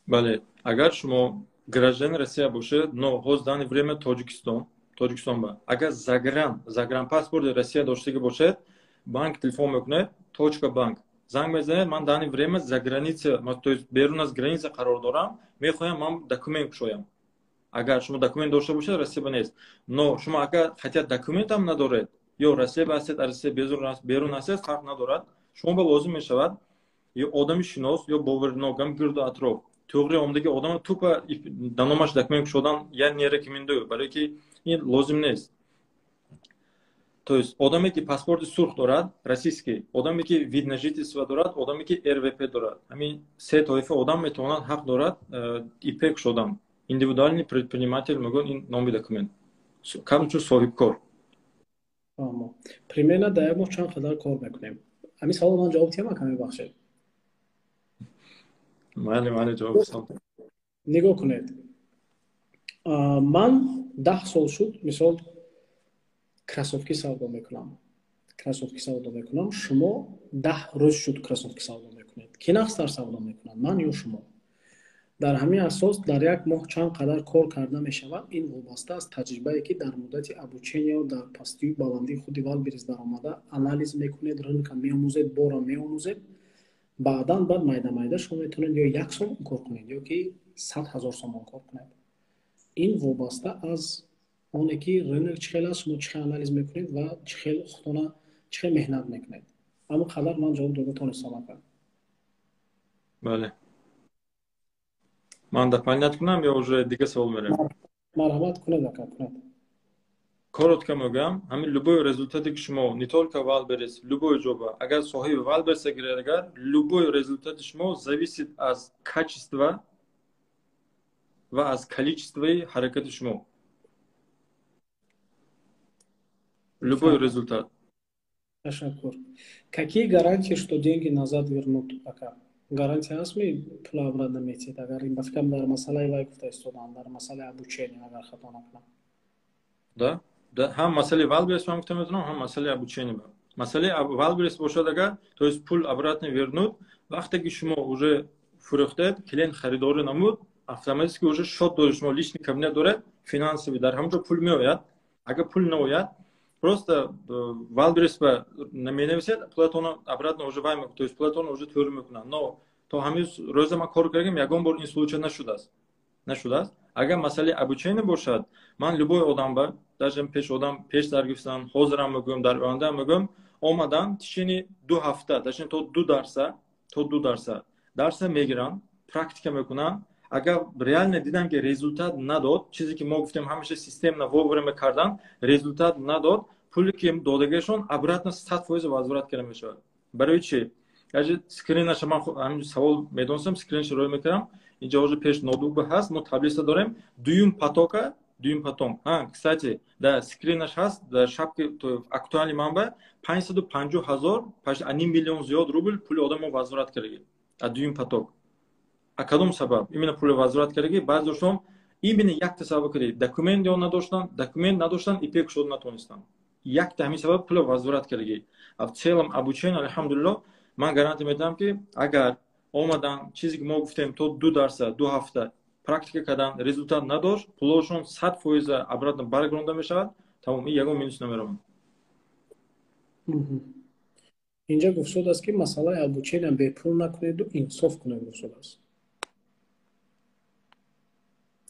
Бале, агар шумо гражданин Россия бошед, но ҳоз дани время Тоҷикистон ба. Агар загранпаспорти Россия доштаги бошед, банк телефон мекунед, точка банк. Занг мезанед, ман дани время за граница, то есть берун аз граница қарор дорам, мехоҳам ман документ кушоям. Агар шумо документ дошта бошед, Россия ба нест. Но шумо агар хотят документам надоред, ё Россия ба ҳастед, Россия берун ҳастед, фарқ надорад. Шумо ба лозим мешавад ё одами шинос, ё бовариногам гирду атроф. Туғри омдаги одам тупа даномаш документ кушодан я не рекомендую, барои ки ин лозим нест. То есть одаме ки паспорти сурх дорад, российский, одаме ки вид на жительство дорад, одаме ки РВП дорад. Ҳамин се тоифа одам метавонад ҳақ дорад ИП кушодан. Индивидуальный предприниматель мегӯянд ин номи документ. Камчун соҳибкор.
Примерно дар як моҳ чанд қадар кор мекунем? Ҳамин савол ман ҷавоб диҳам, ака мебахшед.
Майли ҷавоб дам.
Нигоҳ кунед. Ман 10 сол шуд, мисол кросовки савдо мекунам. Шумо 10 рӯз шуд кросовки савдо мекунед. Ки нақстар савдо мекунад, ман ё шумо? дар ҳамин асос дар як моҳ чанд қадар кор карда мешавад. Ин вобаста аст таҷрибае ки дар муддати обучения дар пастию баландии худи Wildberries баромада анализ мекунед, рынка меомӯзед, бора меомӯзед. баъдан баъд майда шумо метавонед ё 1 сомон кор кунед ё ки 100 000 сомон кор кунед. ин вобаста аз оне ки рынок чӣ хел аст, шумо чӣ хел анализ мекунед ва чӣ хел худона чӣ хел меҳнат мекунед. ҳамон қадар ман ҷавоб дода тонистам ака.
бале. Ман дополнять кунам ё уже дига savol мерем?
Марҳамат кунед ака, кунед.
Коротко мегӯям, ҳамин любой результате ки шумо не только Wildberries, любой ҷоба, агар соҳиби Wildberries гиред, агар любой результати шумо зависит аз качества ва аз количествои ҳаракати шумо. Любой результат.
Ташаккур. Какие гарантии, что деньги назад вернут, ака? Гарантия ҳастми пул обратно метиҳед? Агар ин ба фикрам дар масъалаи вай гуфта истодаам, дар масъалаи обучения, агар хато накунам.
Да, ҳам масъалаи Wildberries ман гуфта метавонам, ҳам масъалаи обучения. Масъалаи Wildberries бошад агар, то есть пул обратно вернут, вақте ки шумо уже фурӯхтед, клиент харидорӣ намуд, автоматически уже шот доред, шумо личный кабинет доред, финансовый, дар ҳамаҷо пул меояд. Агар пул наояд, просто Wildberries менависед, пулатонро обратно уже вай мекунад, то есть пулатонро уже тӯрӣ мекунад. Но то ҳамин рӯза ман кор кардам, ягон бор ин случай нашудааст. Агар масъалаи обучения бошад, ман любой одам ба даже пеш одам пеш заргифтан, ҳозирам мегӯям, дар оянда мегӯям, омадан тишини 2 ҳафта, даже то 2 дарса мегиран, практика мекунан. Агар реально дидам ки результат надод, чизе ки мо гуфтем ҳамеша системно вовремя кардан, результат надод, пули ки додагашон обратно 100% возврат карда мешавад. Барои чи? Даже скринаш ман ҳамин савол медонсам, скринаш рӯй мекардам. Инҷа уже пеш ноутбук ҳаст, мо таблица дорем, дуюм поток. Кстати, да скринаш ҳаст, да шапки актуальни манба 550 000, почти 1 миллион зиёд рубл пули одамо возврат кардаги. А дуюм поток. А кадом сабаб? Именно пули возврат кардаги, баъзошон именно якта сабаб кардаги. Документ надоштан и пекшод натонистан. Якта ҳамин сабаб пули возврат кардаги. А в целом обучение, алҳамдулиллоҳ, ман гарантия медам ки агар омадан чизе ки мо гуфтем то 2 дарса 2 ҳафта практика кардан, результат надошт, пулошон 100% обратно баргардонда мешавад, тамом, ягон минус намеравад.
Инҷа гуфтааст ки масъалаи обучения бепул накунеду инсоф кунед гуфтааст.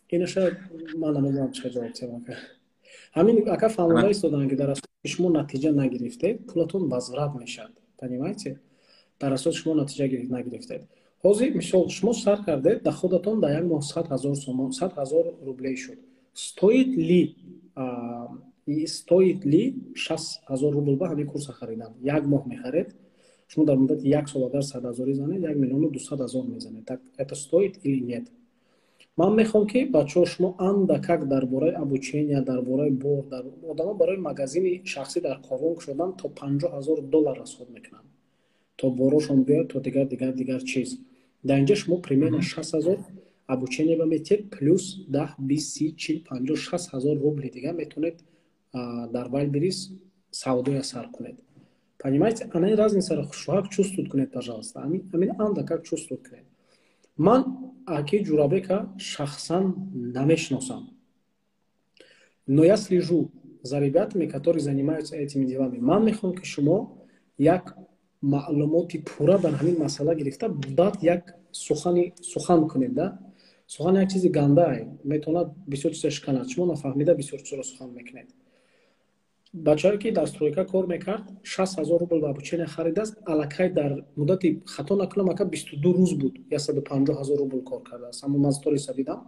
Ина шояд ман намедонам чӣ ҷавоб диҳам. ҳамин ака фаҳмода истодан ки дар асоси шумо натиҷа нагирифтед, пулатон возврат мешавад. Понимаете? Дар асоси шумо натиҷа нагирифтед. ҳозир мисол шумо сар кардед, доходатон дар як моҳ 100 000 сомон, 100 000 рублей шуд. Стоит ли 60 000 рубл ба ҳамин курса харидан? Як моҳ мехаред, шумо дар муддати 1 сол агар 100 000 занед, 1 миллион 200 000 мезанед. Так это стоит или нет? Ман мехоҳам ки бачаҳо шумо андакак дар бораи обучения, дар бораи бор, дар одамо барои магазини шахсӣ дар корвон кушодан то $50,000 расход мекунанд. То борошон биёяд, то дигар чиз. Дар инҷа шумо примерно 60 000 обучение ба метед, плюс 10, 20, 30, 40, 50, 60 000 рубли дига метавонед дар Wildberries савдоя сар кунед. Понимаете? Ана ин разница шуҳак чувствует кунед, пожалуйста. Амин андакак чувствует кунед. Ман Аки Ҷурабека шахсан намешиносам, но я слежу за ребятами, которые занимаются этими делами. Ман мехоҳам ки шумо як маълумоти пурра дар ҳамин масъала гирифта, баъд як сухан кунед. Сухан як чизи гандае, метавонад бисёр чиза шиканад. Шумо нафаҳмида бисёр чизро сухан мекунед. бачае ки дар стройка кор мекард, 60 000 рубл ба обучения харидааст, аллакай дар муддати хато накунам ака 22 рӯз буд, 150 000 рубл кор кардааст. Аммо ман сториса дидам,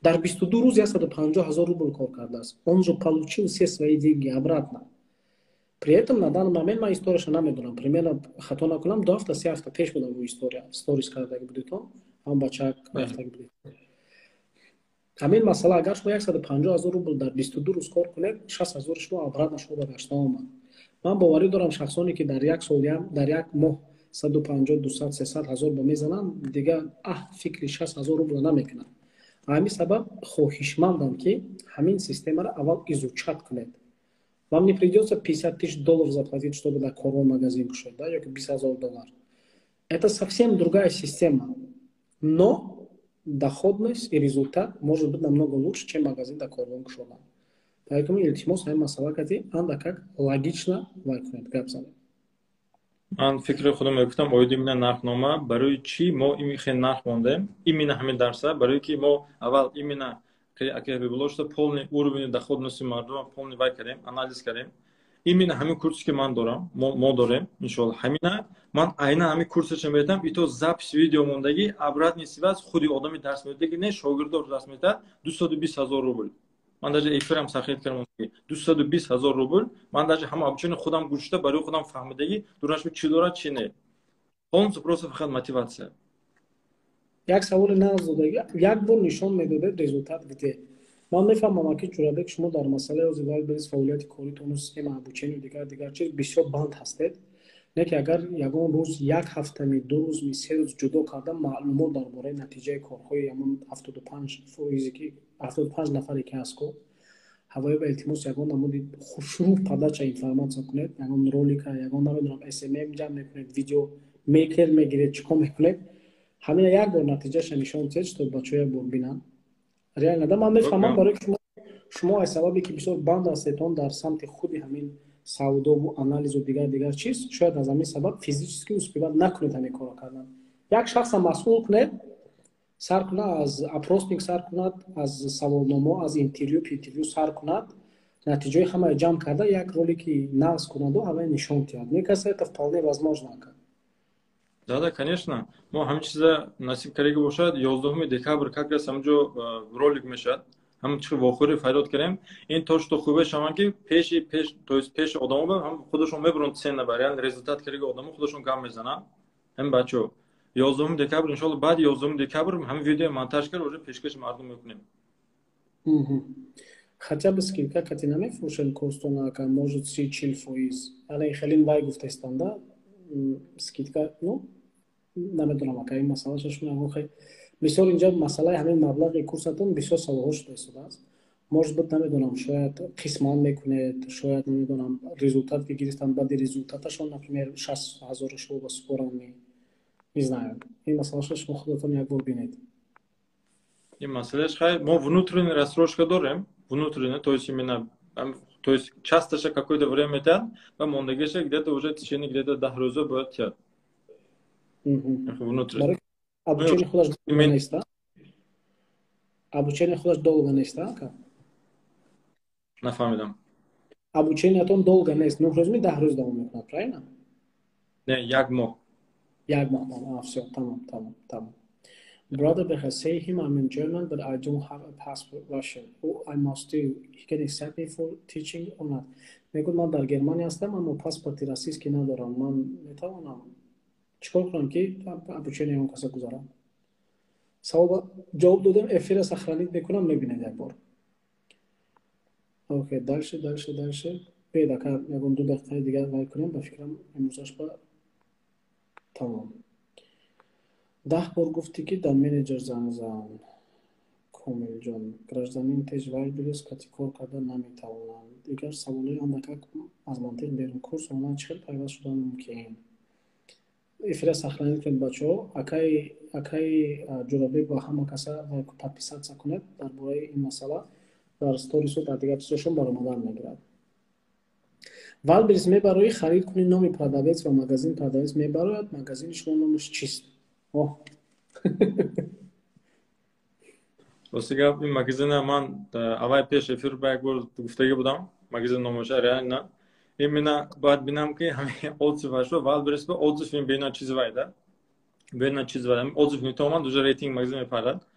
дар 22 рӯз 150 000 рубл кор кардааст. Он же получил все свои деньги обратно. При этом на данный момент ман историяша намедонам, примерно хато накунам 2 ҳафта 3 ҳафта пеш будам бу история сторис кардаги будед то, ҳам бачаак рафтаги будед. ҳамин масъала агар шумо 150 000 рубл дар 22 рӯз кор кунед, 60 000 шумо обратно шумо ба гашта омад. Ман боварӣ дорам шахсоне ки дар як сол дар як моҳ 150 200 300 000 ба мезананд, дига фикри 60 000 рубл намекунанд. ҳамин сабаб хоҳишмандам ки ҳамин системаро аввал изучат кунед. Вам не придется $50 000 заплатить, чтобы на корвон магазин кушать, да, или $20 000. Это совсем другая система. Но доходность и результат может быть намного лучше, чем магазин да кордон кушодан. Поэтому илтимос ҳамин масъала кати анда как логично вай кунед гап занед.
من فکر خودم میگفتم اویدی مینا نرخنامه برای چی ما این خیلی نرخ موندیم این مینا همین درسه برای که ما اول این مینا که اگه ببلوشته полный уровень доходности مردم полный вай کردیم анализ کردیم این مینا همین کورسی که من دارم ما داریم انشالله همینا من عینا همین کورسش میدم ای تو запись ویدیو موندگی обратный связь خودی آدمی درس میده که نه شاگرد درس میده 220,000 روبل من даже эфирам сахид кардам 220,000 рубль man даже ҳама обучение худам гӯшта барои худам фаҳмидагӣ дураш чӣ дорад чӣ не полностью просто фақат мотивация
як саволи наздадаги як бор нишон медодед результат виде ман мефаҳмам аки ҷурабек шумо дар масъалаи ҳозир валберис фаъолияти коритону система обучению дигар чиз бисёр банд ҳастед не ки агар ягон рӯз як ҳафтами ду рӯзми се рӯз ҷудо карда маълумот дар бораи натиҷаи корҳои ҳамон 75% ки 75 нафаре ки ҳастко ҳавои ба илтимос ягон намуди шурӯъ падача информатсия кунед ягон ролика ягон намедонам смм ҷамъ мекунед видео мекер мегиред чӣ кор мекунед ҳамин як бор натиҷаша нишон дед то бачаҳо як бор бинанд реально да ман мефаҳмам барои шумо аз сабабе ки бисёр банд ҳастедон дар самти худи ҳамин савдову анализу дигар чиз шояд аз ҳамин сабаб физически успеват накунед ҳамин корро кардан як шахса масъул кунед сар кунад аз опросник сар кунад аз саволномо аз интервью сар кунад натиҷаи ҳамаи ҷамъ карда як ролики нағз кунаду ҳамаи нишон диҳад мне кажется это вполне возможно
да конечно мо ҳамин чиза насиб карда бошад 11 декабр как раз ҳамҷо ролик мешавад ҳам чӣ вохӯри файдод кардем ин то што хубе шаванд ки то есть пеши одамоба ҳам худашон мебуранд сцена ба реал результат кардаги одамо худашон гам мезананд ҳамин бачаҳо 11 декабр иншалло баъди 11 декабр ҳамин видео монтаж карда уже пешкаши мардум мекунем
хотя бы скидка кати намефурӯшен костона ка может 30-40%. Яъне хелин вай гуфтестан да скидка ну намедонам ака ин масъалашашон ягон хел мисол инҷа масъалаи ҳамин маблағи курсатон бисёр саволҳо шуда истодааст может быть намедонам шояд қисман мекунед шояд намедонам результат ки гирифтанд баъди результаташон например 60,000 шумо ба супоранд не знаю ин масъалаша шумо худатон як бор бинед
ин масъалаш хай мо внутренняя рассрочка дорем внутренняя то есть именно то есть часташа какое-то время тяд ва мондагиша где-то уже в течение где-то 10 рӯза бояд тяд внутренне
обучение худаш долго нест обучение худаш долго нест
нафаҳмидам
обучениятон долго нест 9 рӯз ми 10 рӯз давом мекунад правильно
не як моҳ
все tamam brother Becha say him I'm in German but I don't have a passport Russian what I must do he can accept me for teaching or not мегӯяд ман дар Германия ҳастам аммо паспорти российский надорам ман метавонам чикор кунам ки обучение он каса гузарам савол ҷавоб додам эфира сохранить мекунам мебинед як бор окей дальше бед ака ягон 2 дақиқаи дигар вай кунем ба фикрам имрӯзаш ба тамом 10 бор гуфтӣ ки дар менеҷер занг зан комилҷон гражданин теж вайлбилис кати кор карда наметавонанд дигар саволҳои андакак аз мантиқ берун курс онлайн чӣ хел пайваст шудан мумкин эфира сохранить кунед бачаҳо акаи ҷурабек ба ҳама каса подписатсия кунед дар бораи ин масъала дар сторису дар дигар чизошон баромадан мегирад вайлбилис мебарои харид кунӣ номи продавец ва магазин продавец мебарояд магазини шумо номаш чист
рости гап ин магазина ман аввали пеш эфир ба як бор гуфтагӣ будам магазин номаша реально именно бояд бинам ки ҳамин отзивашро вайлберис ба отзив ин бена чизвайда отзив нитоманд уже рейтинг магазин мепардад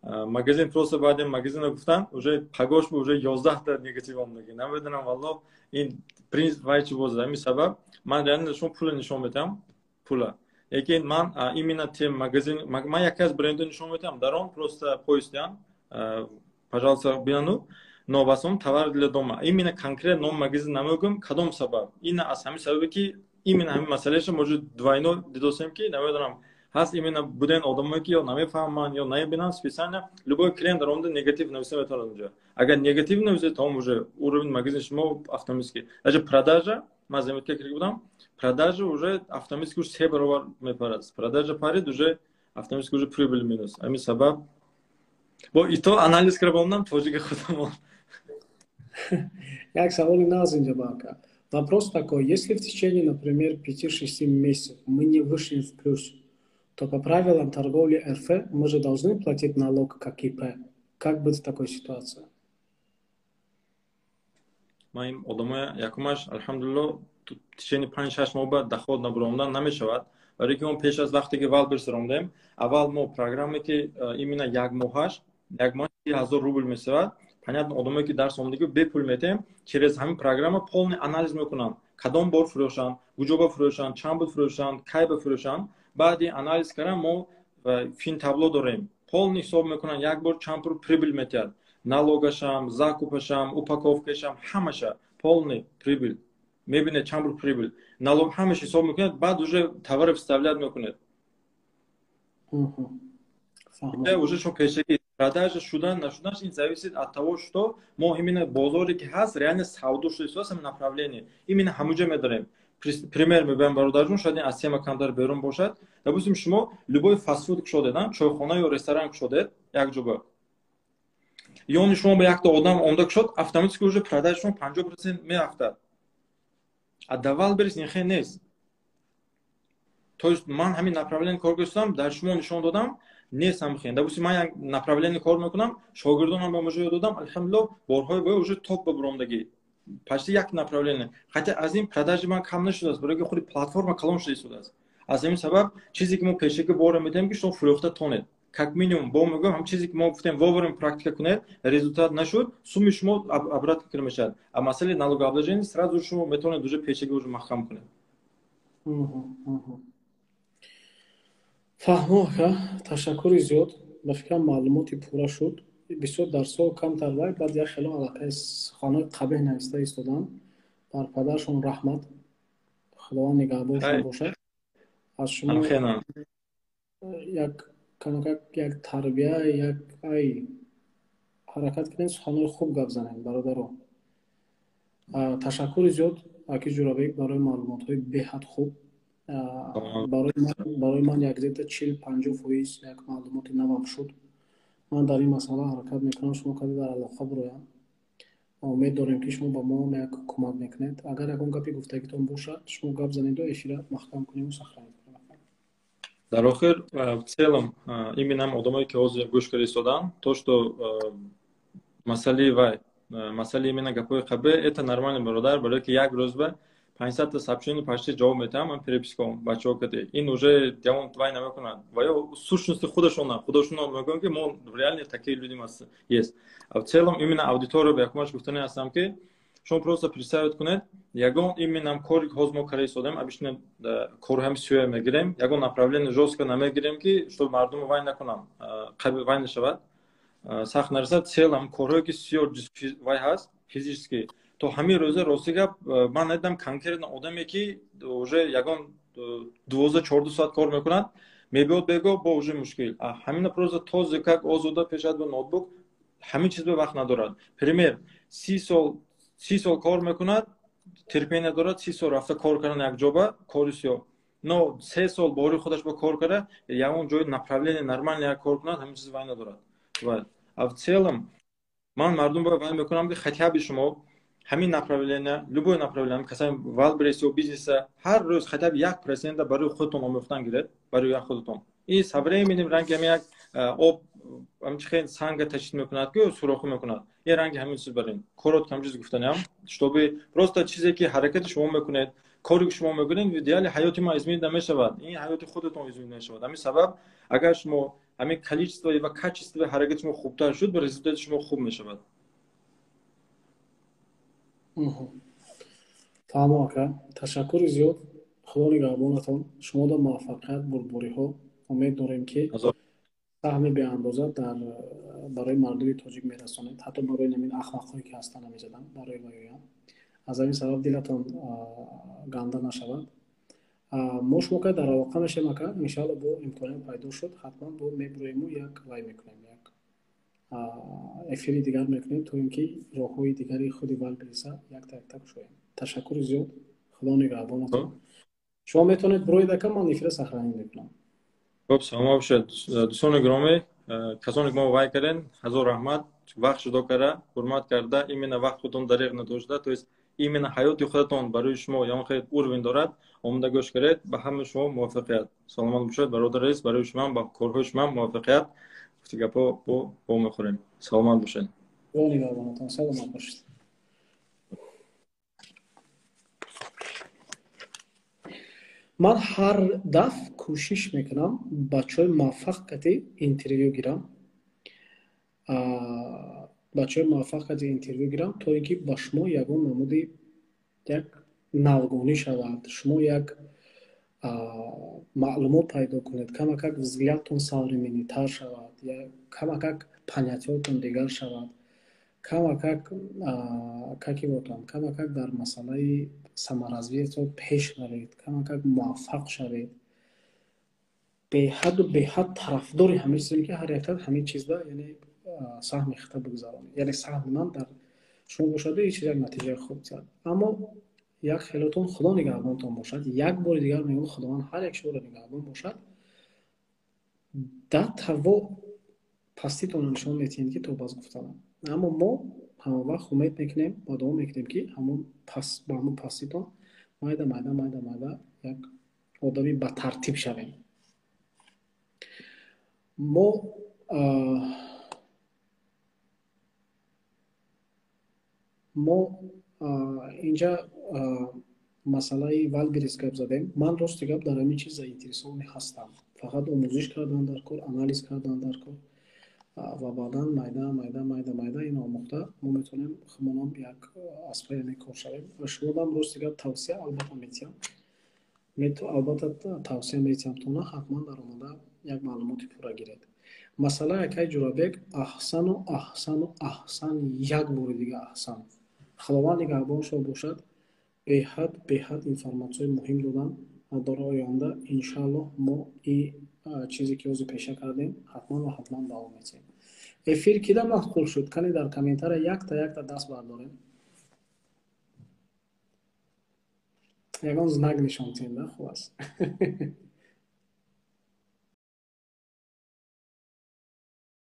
магазин просто баъди магазина гуфтан уже пагош уже 11 та негатив омдаги намедонам валло ин принцип вай чӣ боз ҳамин сабаб ман реально шумо пула нишон метам пула Lekin man именно тем магазин man яке аз брендҳо нишон метавам дар он просто поистян пожалуйста биану новасон товар для дома именно конкретно ном магазин намегӯям кадом сабаб ин аз ҳамин сабабе ки именно ҳамин масъалаша моҷу двойно дидосем ки намедонам ҳаст именно буден одамое ки ё намефаҳманд ё намебинанд специально любой клиент дар онда негатив нависа метавонад онҷа агар негатив нависед там уже уровень магазини шумо автоматически даже продажа ман заметка карда будам продажа уже автоматически 3 баробар мепарад продажа парид уже автоматически уже прибыль минус. Ами сабаб бо ито анализ кардам тоҷиги худам.
Як саволи нас инҷа бака. Вопрос такой, если в течение, например, 5-6 месяцев мы не вышли в плюс, то по правилам торговли РФ мы же должны платить налог как ИП. Как быть в такой ситуации?
Ман одама якумаш алҳамдулилло в течение 5-6 моҳ баъд доход набуромдан намешавад. Барои ки мо пеш аз вақте ки вал бирсарондем, аввал мо программе ки именно як моҳаш 1000 рубл месавад. Понятно, одаме ки дарс омадагӣ бепул метем, через ҳамин программа полный анализ мекунам. Кадом бор фурӯшанд, куҷо бифурӯшанд, чанд бифурӯшанд, кай бифурӯшанд. Баъди анализ кардан мо фин табло дорем. Полный ҳисоб мекунам, як бор чанд пур прибыл метиҳад. Налогашам, закупашам, упаковкашам, ҳамаша полный прибыл. Мебинед чанд пур прибыл. Налог ҳамаш ҳисоб мекунед, баъд уже товар вставлят мекунед. Уже шо пешакӣ продажа шудан нашуданаш ин зависит от того, что мо именно бозоре ки ҳаст реально савдо шуда истодаст ҳамин направление. Именно ҳамуҷа медорем. Пример мебарам бародарҷон, шояд ин аз тема камтар берун бошад. Допустим, шумо любой фастфуд кушодед, чойхона ё ресторан кушодед, як ҷоба. Ёни шумо ба якта одам омда кушод, автоматически уже продажашон 50% меафтад. А давал берис ин хел нест. То есть ман ҳамин направление кор гӯштам, дар шумо нишон додам, нест ҳамин. Допустим, ман як направление кор мекунам, шогирдонам ба муҷо додам, алҳамдулилло, борҳои бо уже топ ба буромдагӣ. Почти як направление. Хотя аз ин продажи ман кам нашудааст, барои ки худи платформа калон шуда истодааст. Аз ҳамин сабаб чизе ки мо пешакӣ бора медиҳем ки шумо фурӯхта тонед. Как минимум бо мегӯям ҳам чизе ки мо гуфтем вовремя практика кунед, результат нашуд, сумми шумо обратно кир мешавад. А масъалаи налогообложения сразу шумо метавонед уже пешакӣ уже маҳкам кунед.
фаҳмо ака, ташаккури зиёд. Ба фикрам маълумоти пурра шуд. Бисёр дарсҳо камтар вай, баъд як хело аллакай хонаи қабеҳ нависта истодан. Бар падаршон раҳмат. Худованд нигаҳбоншон бошад. Аз шумо як тарбия, як ҳаракат кунед, суханои хуб гап занед, бародаро. Ташаккури зиёд Аки Ҷурабек барои маълумотҳои беҳад хуб. барои ман як зидда 40-50% як маълумоти навам шуд. Ман дар ин масъала ҳаракат мекунам, шумо кади дар алоқа буроям. умед дорем ки шумо ба мо як кӯмак мекунед. Агар ягон гапи гуфтагитон бошад, шумо гап занеду эфира маҳкам кунему сохранед.
Дар охир в целом именно одамое ки ҳозир гӯш карда истодан, то что масъалаи вай, масъалаи именно гапои қабе, это нормально бародар, барои ки як рӯз ба 500 та сообщение почти ҷавоб метиҳам, ман перепискам бачаҳо каде. Ин уже ҷавон вай намекунад. Ва ё сущности худашон мегӯям ки мо реально такие люди есть. А в целом именно аудитория ба якумаш гуфтане ҳастам ки шумо просто представить кунед, ягон именно кори ҳозир мо кара истодем, обычно кори ҳами сӯя мегирем, ягон направление жёстко намегирем ки чтоб мардум вай накунам, вай нашавад, сахт нарасад. Целом корҳое ки сӯё вай ҳаст физически, то ҳамин рӯза рости гап ман надидам конкретно одаме ки уже ягон 12-14 соат кор мекунад, мебиёд бегоҳ бо уже мушкил. Ҳамина просто тозе как озода пешад ба ноутбук, ҳамин чиз ба вақт надорад. Пример 30 сол кор мекунад, терпение дорад, 30 сол рафта кор кардан як ҷоба, кори сӯё. Но 3 сол бори худаш ба кор карда, ягон ҷои направление нормально як кор кунад, ҳамин чиз вай надорад. А в целом ман мардум ба вай мекунам ки хотя бы шумо ҳамин направление, любое направление, касаи валбрес ё бизнеса, ҳар рӯз хотя бы 1% барои худтон омӯхтан гиред, барои як худтон. И со временем ранги як об амчихен санга ташкил мекунад ки сурохӣ мекунад. Ин ранги ҳамин чиз барин. Корот камчиз гуфтанам, чтобы просто чизе ки ҳаракати шумо мекунед, кори ки шумо мекунед, в идеале ҳаёти мо изменид намешавад. Ин ҳаёти худтон изменид мешавад. Ҳамин сабаб агар шумо ҳамин количество ва качество ҳаракати шумо хубтар шуд, результати шумо хуб мешавад.
фаҳмо ака, ташаккури зиёд. Худо нигаҳбонатон. Шумо дар муваффақият бурбуриҳо. Умед дорем ки саҳми беандоза барои мардуми тоҷик мерасонед. ҳатто барои намин ахмақҳое ки ҳастан намезадам, барои ваёям. Аз ҳамин сабаб дилатон ганда нашавад. мо шумо ка дар алоқа мешавем ака, иншоалло бо имконият пайдо шуд, ҳатман бо мебуроему як вай мекунем, як эфири дигар мекунем, то ин ки роҳҳои дигари худи валбриса якта кушоем. Ташаккури зиёд. Худо нигаҳбонатон. шумо метавонед бироед ака, ман эфира сохранӣ мекунам.
خب سلام باشد دوستان گرامی، کسانی که ما وای کردین هزار رحمت، وقت جدا کرده حرمت کرده ایمن وقت خودتون دریغ نداشته، تو است ایمن حیات خودتون برای شما یا خیلی اوروین دارد آماده گوش کرد به همه شما موفقیت. سلامت باشد برادر رئیس، برای شما با کارهای شما موفقیت. گفتی گپا با میخورین. سلامت باشین.
نگهبانتان سلامت باشید. من هر دفع کوشش میکنم بچه‌های موفق کتی اینترویو گیرم، بچه‌های موفق کتی اینترویو گیرم تا اینکه با شما یگان نمودی یک навгонӣ шавад, шумо як маълумот пайдо кунед, камакак взглядтон современнитар шавад, камакак понятиётон дигар шавад, камакак как ботам, камакак дар масъалаи самаразвиятон пеш равед, камакак муваффақ шавед. беҳаду беҳад тарафдори ҳамин чизем ки ҳар якат ҳамин чизда яъне саҳми хита бигузаронед, яъне саҳми ман дар шумо бошаду ин чиз як натиҷаи хуб зад. Аммо як хелотон худо нигаҳбонтон бошад. Як бори дигар мегӯям худованд ҳар як шуморо нигаҳбон бошад. да таво паститонро нишон метиҳед ки то баз гуфтанам. Аммо мо ҳамон вақт умед мекунем ва дуо мекунем ки ҳамон ба ҳамон паститон майда майда майда майда як одами батартиб шавем. мо инҷа масъалаи валберис гап задем. Ман рости гап дар ҳамин чиз заинтересован ҳастам. Фақат омӯзиш кардан дар кор, анализ кардан дар кор ва баъдан майда ин омӯхта мо метавонем худмоном як аспаи кор шавем. Ва шумодам рости гап тавсия албатта метиҳам. Албатта тавсия метиҳам то на ҳатман дар омада як маълумоти пурра гиред. Масъала якай ҷурабек аҳсану аҳсану аҳсан, як бори дига аҳсан. худованд нигаҳбон шумо бошад. беҳад информатсияҳои муҳим додан дар оянда иншааллоҳ мо ин чизе ки ҳозир пеша кардем ҳатман ва ҳатман давом метиҳем. эфир кида маъқул шуд? Кане дар комментария якта даст бардорем. ягон знак нишон тиҳем, да? Хуб аст.